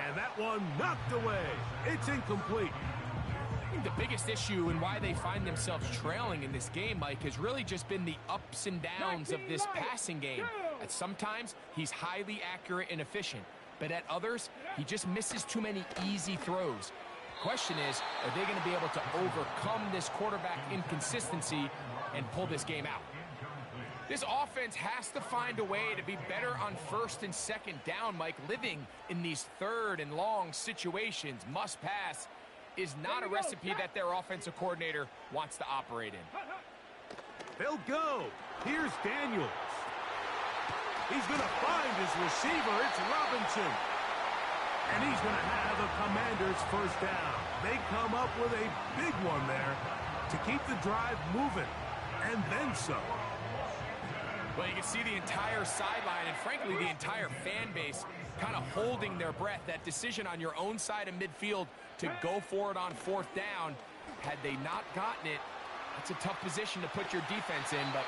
And that one knocked away. It's incomplete. I think the biggest issue and why they find themselves trailing in this game, Mike, has really just been the ups and downs of this passing game. At sometimes, he's highly accurate and efficient. But at others, he just misses too many easy throws. The question is, are they going to be able to overcome this quarterback inconsistency and pull this game out? This offense has to find a way to be better on 1st and 2nd down, Mike. Living in these 3rd and long situations, must pass, is not a recipe that their offensive coordinator wants to operate in. They'll go. Here's Daniels. He's going to find his receiver. It's Robinson. And he's going to have a Commanders 1st down. They come up with a big one there to keep the drive moving. And then some. Well, you can see the entire sideline and, frankly, the entire fan base kind of holding their breath. That decision on your own side of midfield to go for it on 4th down, had they not gotten it, that's a tough position to put your defense in, but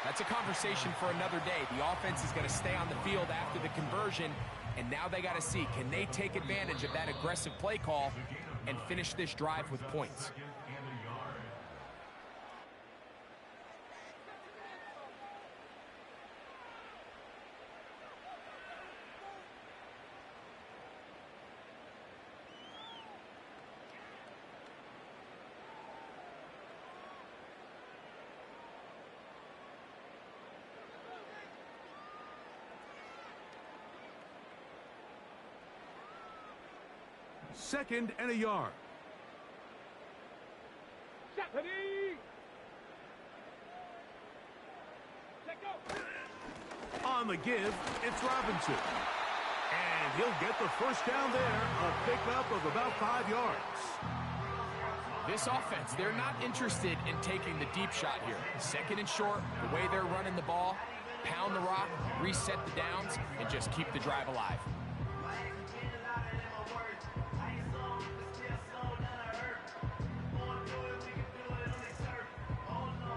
that's a conversation for another day. The offense is going to stay on the field after the conversion, and now they got to see, can they take advantage of that aggressive play call and finish this drive with points? Second and a yard. On the give, it's Robinson. And he'll get the 1st down there, a pickup of about 5 yards. This offense, they're not interested in taking the deep shot here. 2nd and short, the way they're running the ball, pound the rock, reset the downs, and just keep the drive alive.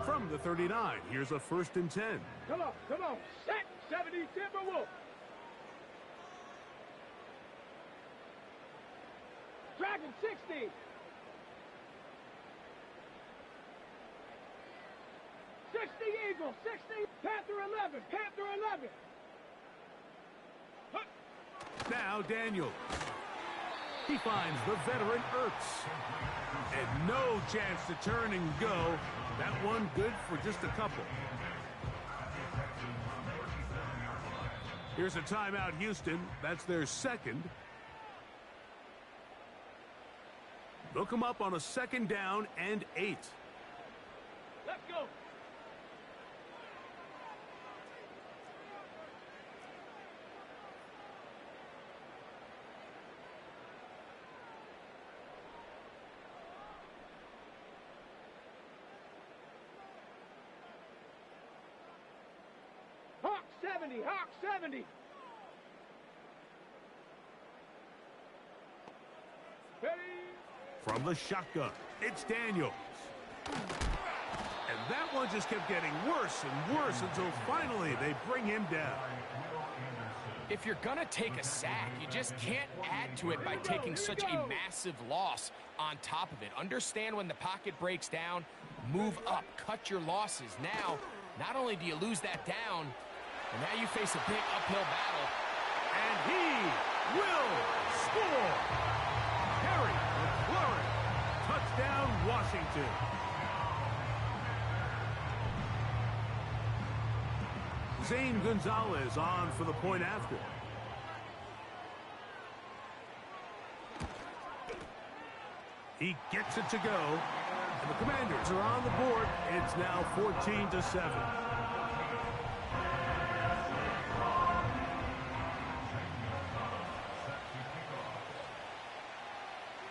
From the 39, here's a 1st and 10. Come on. Set 70 Timberwolf. Dragon 60. 60 Eagle, 60 Panther 11, Panther 11. Now Daniels. He finds the veteran Ertz. And no chance to turn and go. That one good for just a couple. Here's a timeout, Houston. That's their 2nd. They'll come up on a 2nd down and 8. Let's go. Hawk 70. Ready? From the shotgun, it's Daniels. And that one just kept getting worse and worse until finally they bring him down. If you're going to take a sack, you just can't add to it by taking such a massive loss on top of it. Understand when the pocket breaks down, move up, cut your losses. Now, not only do you lose that down, and now you face a big uphill battle. And he will score. Harry McLaurin. Touchdown, Washington. Zane Gonzalez on for the point after. He gets it to go. And the Commanders are on the board. It's now 14-7.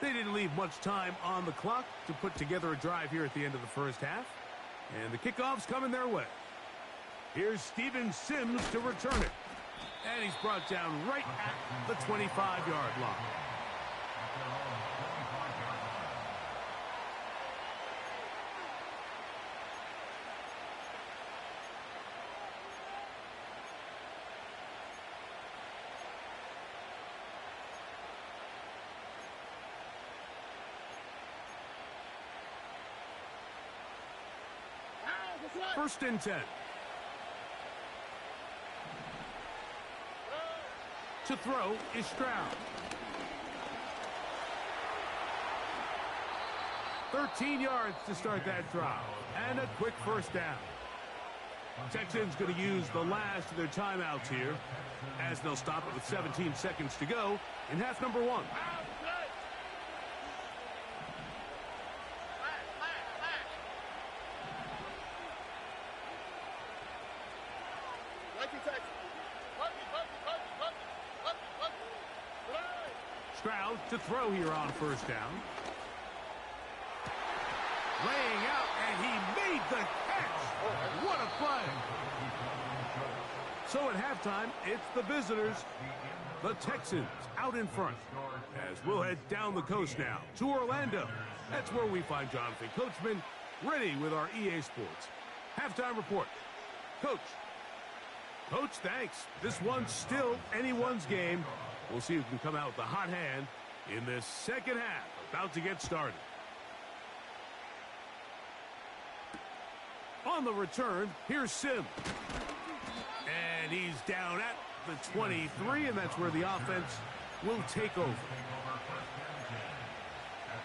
They didn't leave much time on the clock to put together a drive here at the end of the first half. And the kickoff's coming their way. Here's Steven Sims to return it. And he's brought down right at the 25-yard line. First and 10. To throw is Stroud. 13 yards to start that drive. And a quick first down. Texans going to use the last of their timeouts here, as they'll stop it with 17 seconds to go in half number 1. Stroud to throw here on first down. Laying out, and he made the catch. What a play. So at halftime, it's the visitors, the Texans, out in front. As we'll head down the coast now to Orlando. That's where we find Jonathan Coachman ready with our EA Sports halftime report. Coach, thanks. This one's still anyone's game. We'll see who can come out with the hot hand in this second half. About to get started. On the return, here's Sim. And he's down at the 23, and that's where the offense will take over. At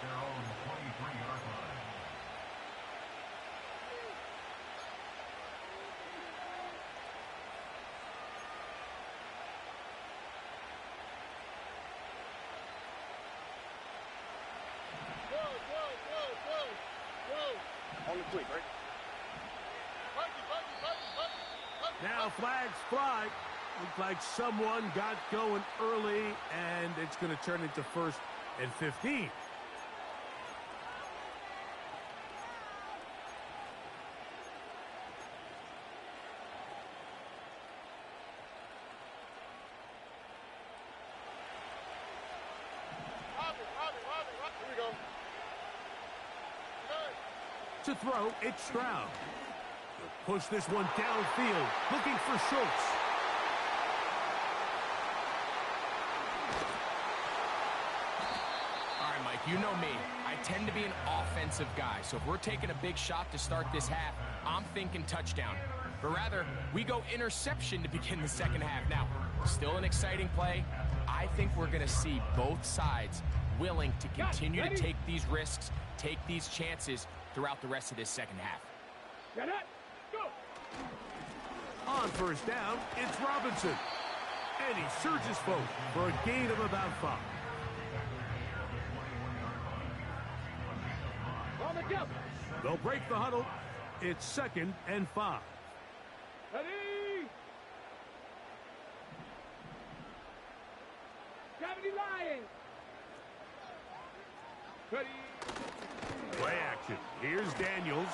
their own 23-yard line. On the quick, right? Now flags fly. Looks like someone got going early, and it's going to turn into 1st and 15. Here we go. To throw, it's Stroud. He'll push this one downfield, looking for Schultz. All right, Mike, you know me. I tend to be an offensive guy, so if we're taking a big shot to start this half, I'm thinking touchdown. But rather, we go interception to begin the second half. Now, still an exciting play. I think we're going to see both sides willing to continue to take these risks, take these chances throughout the rest of this second half. Get it. Go. On first down, it's Robinson. And he surges forward for a gain of about 5. On the jump. They'll break the huddle. It's 2nd and 5. Ready. Gravity Lions. Ready. Play action. Here's Daniels.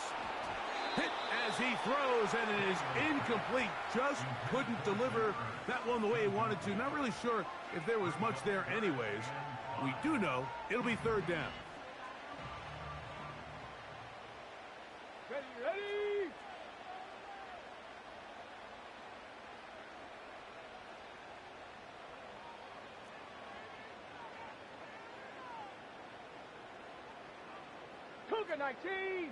Hit as he throws, and it is incomplete. Just couldn't deliver that one the way he wanted to. Not really sure if there was much there anyways. We do know it'll be 3rd down. Ready, ready. Cougar 19.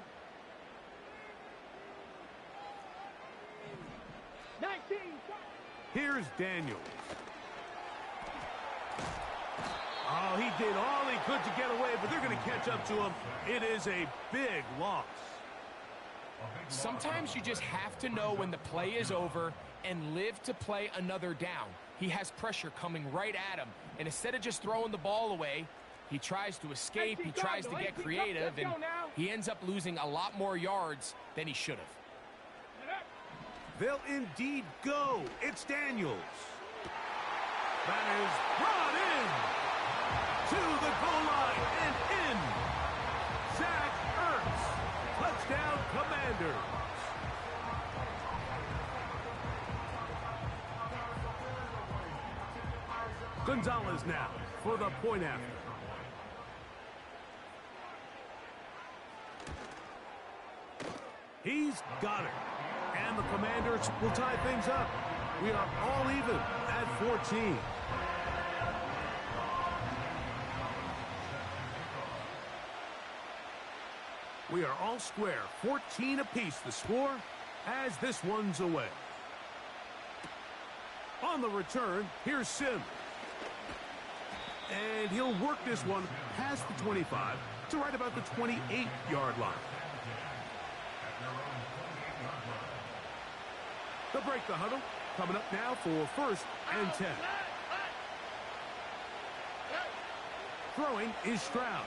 19. Here's Daniels. Oh, he did all he could to get away, but they're going to catch up to him. It is a big loss. Sometimes you just have to know when the play is over and live to play another down. He has pressure coming right at him, and instead of just throwing the ball away, he tries to escape, he tries to get creative, and he ends up losing a lot more yards than he should have. They'll indeed go. It's Daniels. That is brought in. to the goal line and in. Zach Ertz. Touchdown, Commanders. Gonzalez now for the point after. He's got it. And the Commanders will tie things up. We are all even at 14. We are all square. 14 apiece the score as this one's away. On the return, here's Sim. And he'll work this one past the 25 to right about the 28-yard line. They'll break the huddle. Coming up now for 1st and 10. Throwing is Stroud.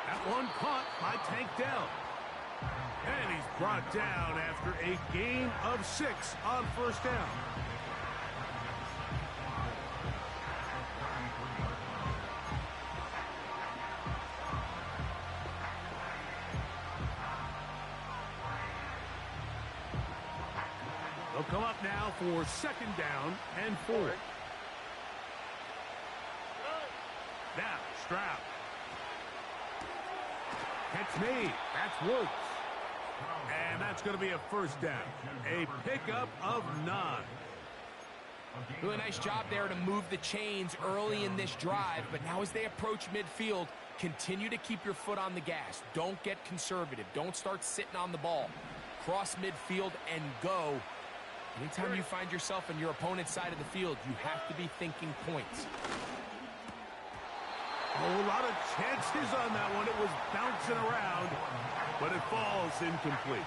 That one caught by Tank Dell. And he's brought down after a gain of 6 on 1st down. They'll come up now for 2nd down and 4. Now, Stroud. Catch made. That's Woods. And that's going to be a 1st down. A pickup of 9. Really nice job there to move the chains early in this drive. But now as they approach midfield, continue to keep your foot on the gas. Don't get conservative. Don't start sitting on the ball. Cross midfield and go. Anytime you find yourself on your opponent's side of the field, you have to be thinking points. A lot of chances on that one. It was bouncing around, but it falls incomplete.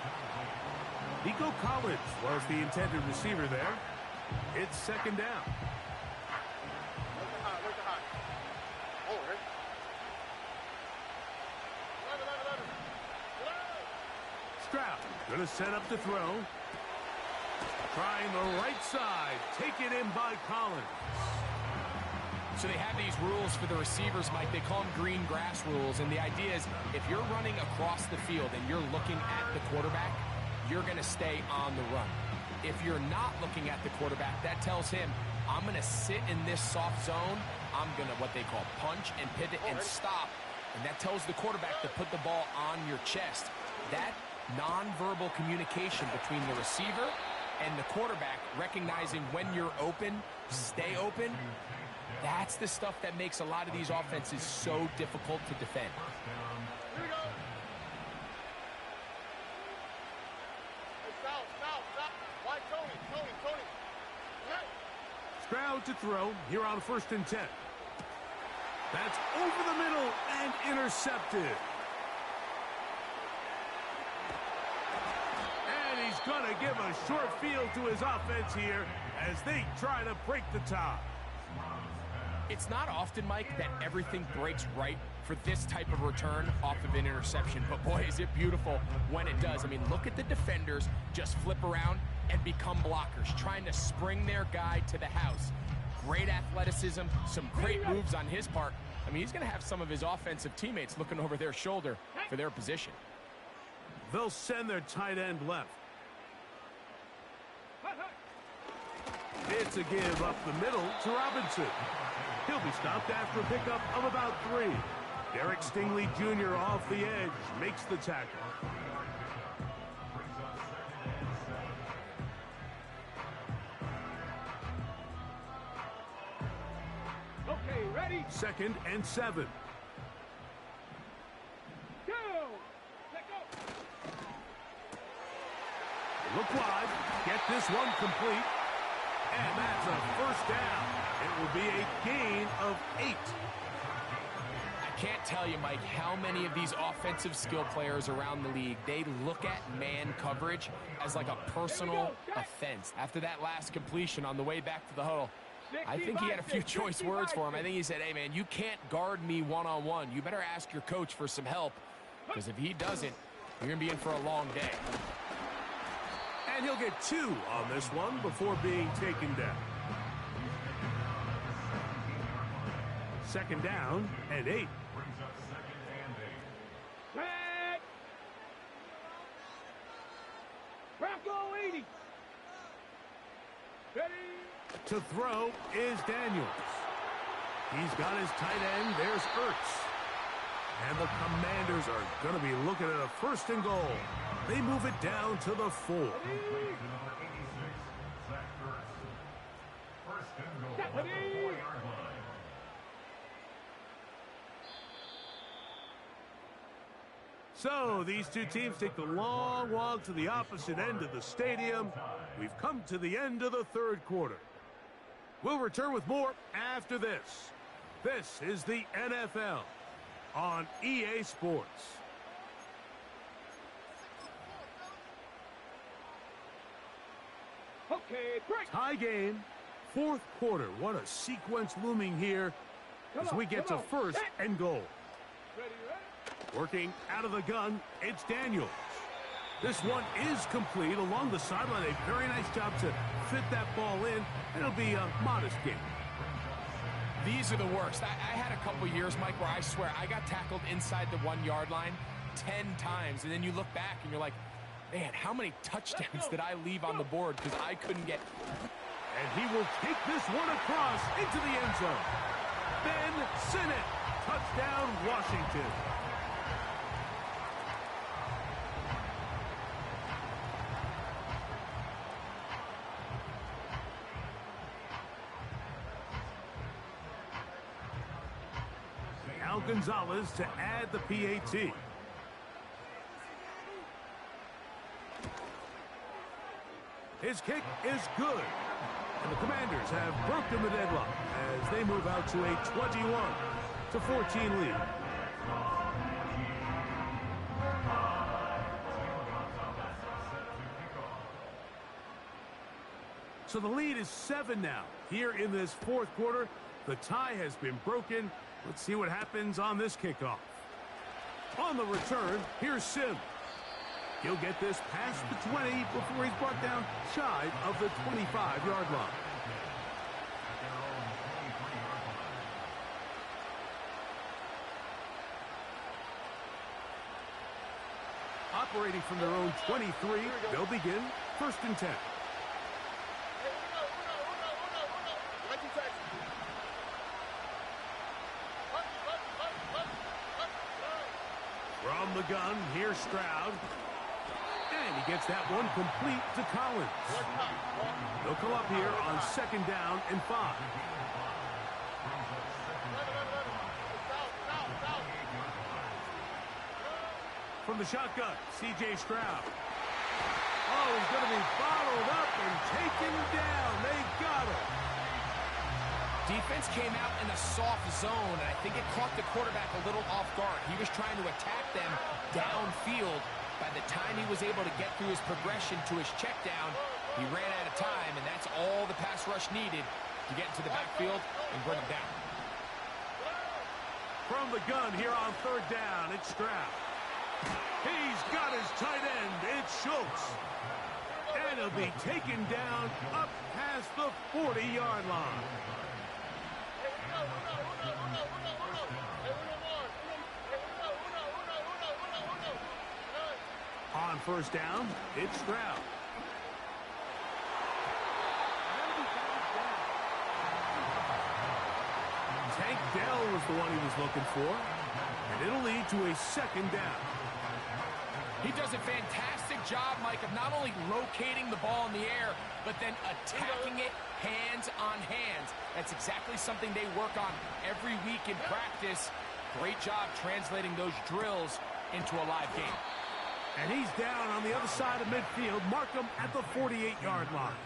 Nico Collins was the intended receiver there. It's 2nd down. Stroud going to set up the throw. Trying the right side. Taken in by Collins. So they have these rules for the receivers, Mike. They call them green grass rules. And the idea is if you're running across the field and you're looking at the quarterback, you're going to stay on the run. If you're not looking at the quarterback, that tells him, I'm going to sit in this soft zone. I'm going to what they call punch and pivot and stop. And that tells the quarterback to put the ball on your chest. That nonverbal communication between the receiver and the quarterback, recognizing when you're open, stay open, that's the stuff that makes a lot of these offenses so difficult to defend. Here we go. Hey, stop. Why, Tony. Hey. Stroud to throw here on 1st and 10. That's over the middle and intercepted. And he's going to give a short field to his offense here as they try to break the tie. It's not often, Mike, that everything breaks right for this type of return off of an interception. But, boy, is it beautiful when it does. I mean, look at the defenders just flip around and become blockers, trying to spring their guy to the house. Great athleticism, some great moves on his part. I mean, he's going to have some of his offensive teammates looking over their shoulder for their position. They'll send their tight end left. It's a give up the middle to Robinson. He'll be stopped after a pickup of about 3. Derek Stingley Jr. off the edge makes the tackle. Okay, ready? 2nd and 7. Go! Let go! Look wide. Get this one complete. And that's a 1st down. It will be a gain of 8. I can't tell you, Mike, how many of these offensive skill players around the league, they look at man coverage as like a personal offense. After that last completion on the way back to the huddle, I think he had a few choice words for him. I think he said, hey, man, you can't guard me one-on-one. You better ask your coach for some help, because if he doesn't, you're going to be in for a long day. And he'll get 2 on this one before being taken down. Second down and 8. Brings up second and 8. Tag. Bronco 80. Ready. To throw is Daniels. He's got his tight end. There's Ertz. And the Commanders are going to be looking at a first and goal. They move it down to the 4. Number 86, Zach Ertz. First and goal at the 4-yard line. So these two teams take the long walk to the opposite end of the stadium. We've come to the end of the third quarter. We'll return with more after this. This is the NFL on EA Sports. Okay, break. Tie game, fourth quarter. What a sequence looming here as we get to first and goal. Ready, ready. Working out of the gun, it's Daniels. This one is complete along the sideline. A very nice job to fit that ball in. It'll be a modest gain. These are the worst. I had a couple years, Mike, where I swear I got tackled inside the 1-yard line 10 times. And then you look back and you're like, man, how many touchdowns did I leave on the board because I couldn't get... And he will take this one across into the end zone. Ben Sinnott. Touchdown, Washington. Al Gonzalez to add the PAT. His kick is good. And the Commanders have broken the deadlock as they move out to a 21-14 lead. So the lead is 7 now. Here in this fourth quarter, the tie has been broken. Let's see what happens on this kickoff. On the return, here's Sim. He'll get this past the 20 before he's brought down shy of the 25-yard line. Operating from their own 23, they'll begin first and 10. From the gun, here's Stroud. And he gets that one complete to Collins. They'll come up here on second down and 5. From the shotgun, C.J. Stroud. Oh, he's going to be bottled up and taken down. They got him. Defense came out in a soft zone, and I think it caught the quarterback a little off guard. He was trying to attack them downfield. By the time he was able to get through his progression to his check down, he ran out of time, and that's all the pass rush needed to get into the backfield and bring him down. From the gun here on third down, it's Stroud. He's got his tight end. It's Schultz. And he'll be taken down up past the 40-yard line. On first down, it's Stroud. Tank Dell was the one he was looking for. And it'll lead to a second down. He does a fantastic job, Mike, of not only locating the ball in the air, but then attacking it hands on hands. That's exactly something they work on every week in practice. Great job translating those drills into a live game. And he's down on the other side of midfield. Mark him at the 48-yard line.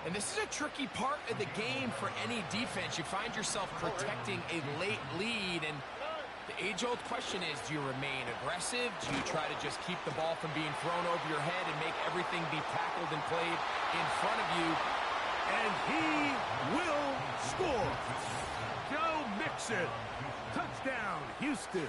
And this is a tricky part of the game for any defense. You find yourself protecting a late lead, and the age-old question is, do you remain aggressive? Do you try to just keep the ball from being thrown over your head and make everything be tackled and played in front of you? And he will score. Joe Mixon. Touchdown, Houston.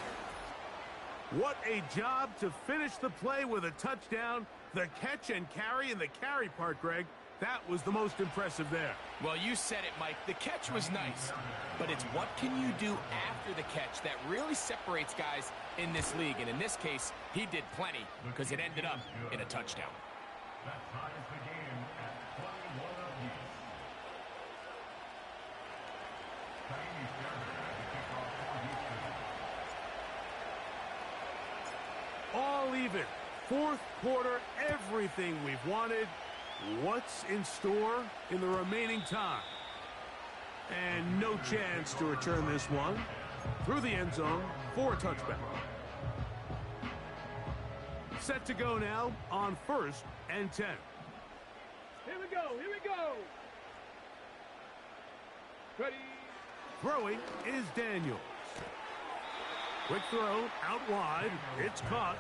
What a job to finish the play with a touchdown. The catch and carry, and the carry part, Greg, That was the most impressive there. Well, you said it, Mike. The catch was nice, but it's what can you do after the catch that really separates guys in this league. And in this case, he did plenty because it ended up in a touchdown. That ties the game at 21 apiece. Tiny Turner at the kickoff for Houston. All even. Fourth quarter, everything we've wanted. What's in store in the remaining time? And no chance to return this one through the end zone for a touchback. Set to go now on 1st and 10. Here we go, here we go. Ready. Throwing is Daniels. Quick throw out wide. It's caught.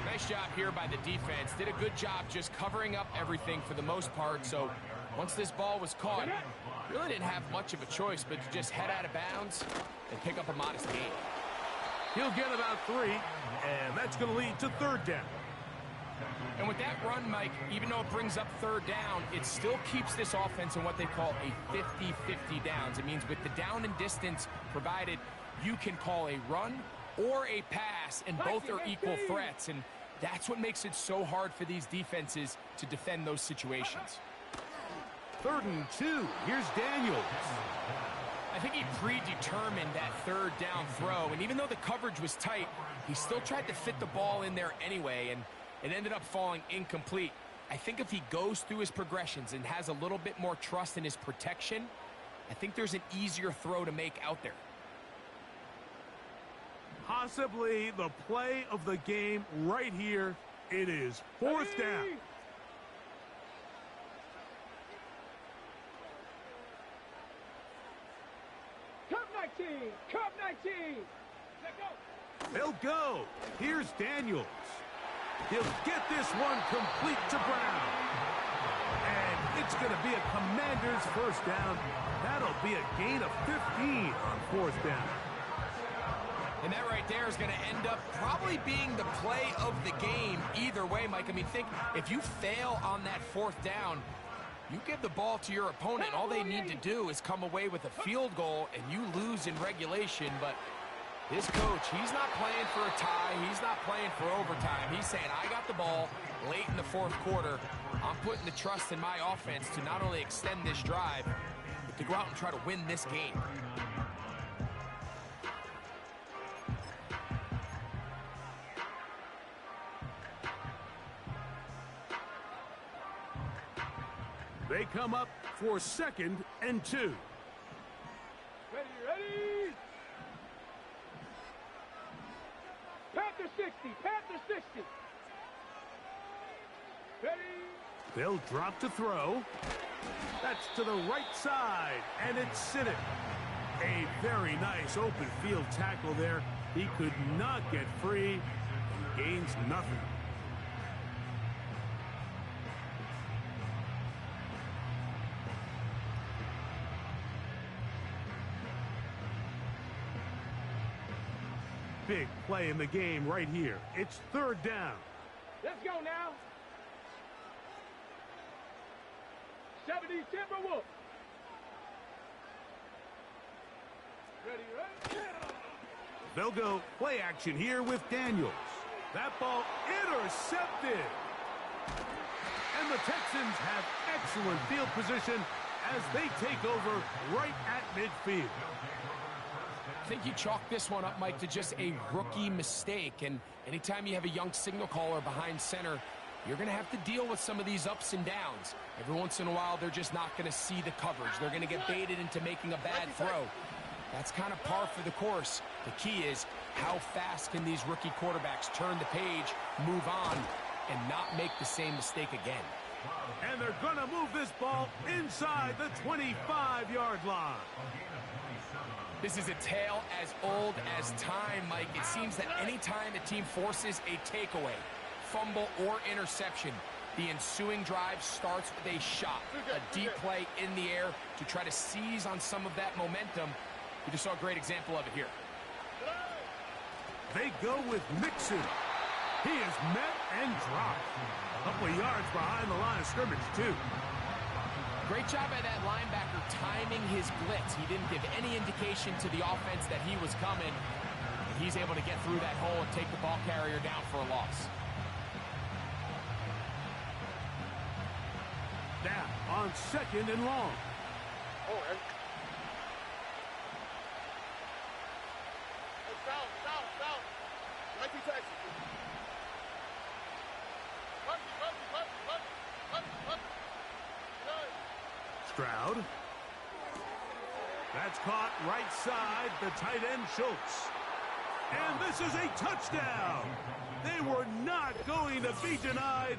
Nice job here by the defense. Did a good job just covering up everything for the most part. So once this ball was caught, really didn't have much of a choice but to just head out of bounds and pick up a modest gain. He'll get about 3, and that's going to lead to 3rd down. And with that run, Mike, even though it brings up 3rd down, it still keeps this offense in what they call a 50-50 downs. It means with the down and distance provided, you can call a run or a pass, and both are equal threats, and that's what makes it so hard for these defenses to defend those situations. 3rd and 2. Here's Daniels. I think he predetermined that 3rd down throw, and even though the coverage was tight, he still tried to fit the ball in there anyway, and it ended up falling incomplete. I think if he goes through his progressions and has a little bit more trust in his protection, I think there's an easier throw to make out there. Possibly the play of the game right here. It is 4th down. Cup 19, Cup 19. Let go. They'll go. Here's Daniels. He'll get this one complete to Brown. And it's going to be a Commander's 1st down. That'll be a gain of 15 on 4th down. And that right there is going to end up probably being the play of the game either way, Mike. I mean, think if you fail on that 4th down, you give the ball to your opponent. All they need to do is come away with a field goal, and you lose in regulation. But this coach, he's not playing for a tie. He's not playing for overtime. He's saying, I got the ball late in the 4th quarter. I'm putting the trust in my offense to not only extend this drive, but to go out and try to win this game. They come up for 2nd and 2. Ready, ready. Panther 60, Panther 60. Ready. They'll drop to throw. That's to the right side, and it's Siddick. A very nice open field tackle there. He could not get free and gains nothing. Big play in the game right here. It's 3rd down. Let's go now. 70 Timberwolves. Ready, ready. They'll go play action here with Daniels. That ball intercepted. And the Texans have excellent field position as they take over right at midfield. I think you chalk this one up, Mike, to just a rookie mistake. And anytime you have a young signal caller behind center, you're going to have to deal with some of these ups and downs. Every once in a while, they're just not going to see the coverage. They're going to get baited into making a bad throw. That's kind of par for the course. The key is how fast can these rookie quarterbacks turn the page, move on, and not make the same mistake again. And they're going to move this ball inside the 25-yard line. This is a tale as old as time, Mike. It seems that any time a team forces a takeaway, fumble, or interception, the ensuing drive starts with a shot, a deep play in the air to try to seize on some of that momentum. We just saw a great example of it here. They go with Mixon. He is met and dropped. A couple of yards behind the line of scrimmage, too. Great job by that linebacker timing his blitz. He didn't give any indication to the offense that he was coming. And he's able to get through that hole and take the ball carrier down for a loss. Now on 2nd and long. Stroud. That's caught right side, the tight end Schultz. And this is a touchdown. They were not going to be denied,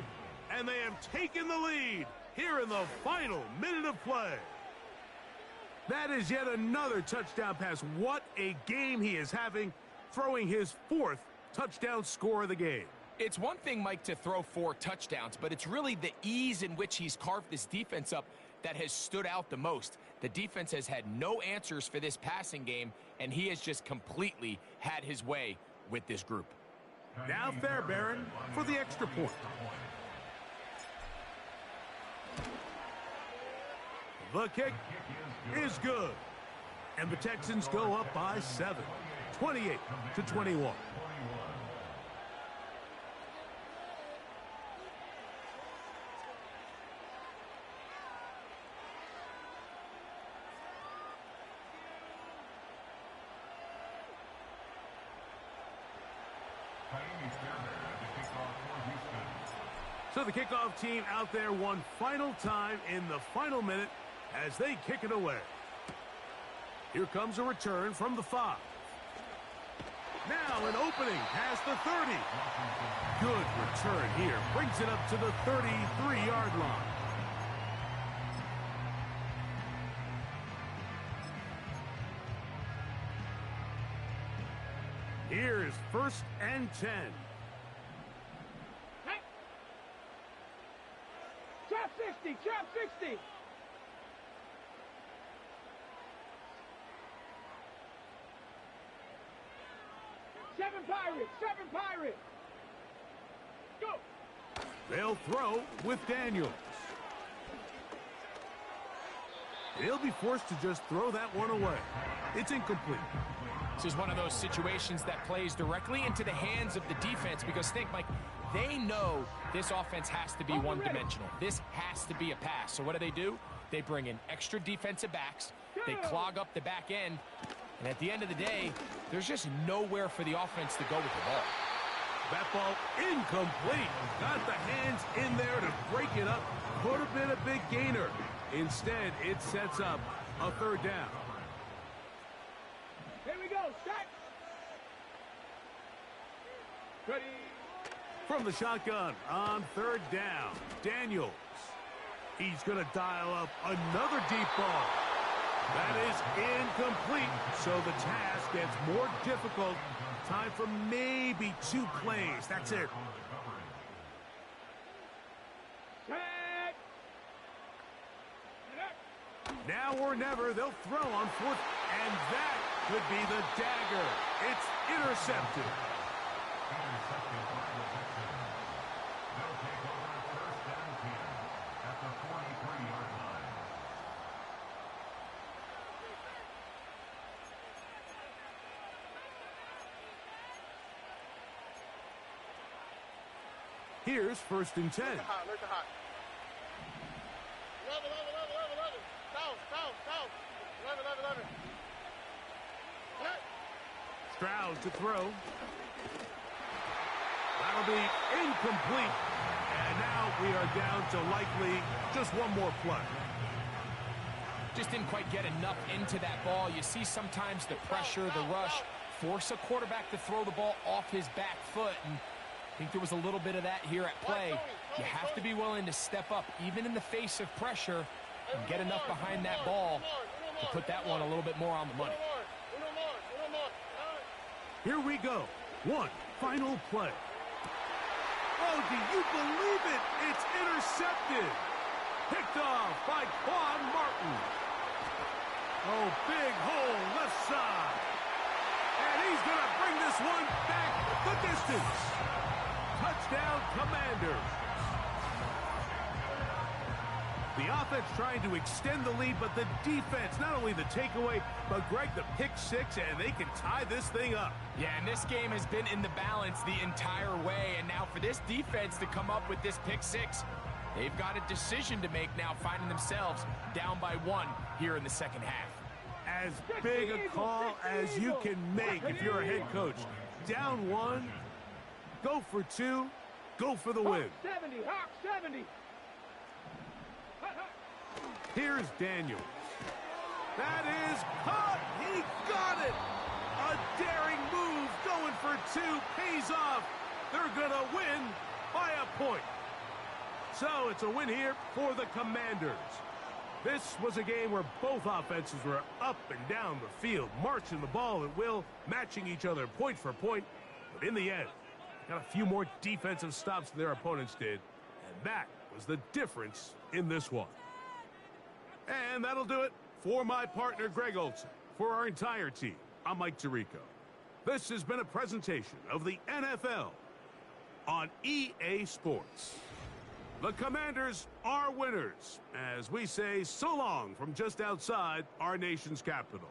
and they have taken the lead here in the final minute of play. That is yet another touchdown pass. What a game he is having, throwing his 4th touchdown score of the game. It's one thing, Mike, to throw 4 touchdowns, but it's really the ease in which he's carved this defense up that has stood out the most. The defense has had no answers for this passing game, and he has just completely had his way with this group. Now Fairbairn for the extra point. The kick is good. And the Texans go up by 7, 28-21. So the kickoff team out there one final time in the final minute as they kick it away. Here comes a return from the 5. Now an opening past the 30. Good return here. Brings it up to the 33-yard line. Here's 1st and 10. Trap 60, trap 60. Seven Pirates. Go. They'll throw with Daniels. They'll be forced to just throw that one away. It's incomplete. This is one of those situations that plays directly into the hands of the defense because think, Mike, they know this offense has to be one-dimensional. This has to be a pass. So what do? They bring in extra defensive backs. They clog up the back end. And at the end of the day, there's just nowhere for the offense to go with the ball. That ball incomplete. Got the hands in there to break it up. Could have been a big gainer. Instead, it sets up a 3rd down. Here we go. Shot. Ready. From the shotgun on 3rd down, Daniels. He's going to dial up another deep ball. That is incomplete, so the task gets more difficult. Time for maybe 2 plays. That's it. Set. Now or never, they'll throw on 4th, and that could be the dagger. It's intercepted. They'll take over 1st and 10 at the 43-yard line. Here's 1st and 10. Stroud to throw. That'll be incomplete. And now we are down to likely just one more play. Just didn't quite get enough into that ball. You see sometimes the pressure, the rush, force a quarterback to throw the ball off his back foot. And I think there was a little bit of that here at play. You have to be willing to step up, even in the face of pressure, and get enough behind that ball to put that one a little bit more on the money. Here we go. One final play. Oh, do you believe it? It's intercepted. Picked off by Quan Martin. Oh, big hole left side. And he's going to bring this one back the distance. Touchdown, Commanders. The offense trying to extend the lead, but the defense, not only the takeaway, but Greg, the pick six, and they can tie this thing up. Yeah, and this game has been in the balance the entire way, and now for this defense to come up with this pick six, they've got a decision to make now, finding themselves down by 1 here in the second half. As big a call as you can make if you're a head coach. Down 1, go for 2, go for the win. 70, Hawk 70. Here's Daniels. That is caught. He got it. A daring move going for 2 pays off. They're going to win by a point. So it's a win here for the Commanders. This was a game where both offenses were up and down the field, marching the ball at will, matching each other point for point. But in the end, got a few more defensive stops than their opponents did. And that was the difference in this one. And that'll do it for my partner, Greg Olson. For our entire team, I'm Mike Tirico. This has been a presentation of the NFL on EA Sports. The Commanders are winners, as we say so long from just outside our nation's capital.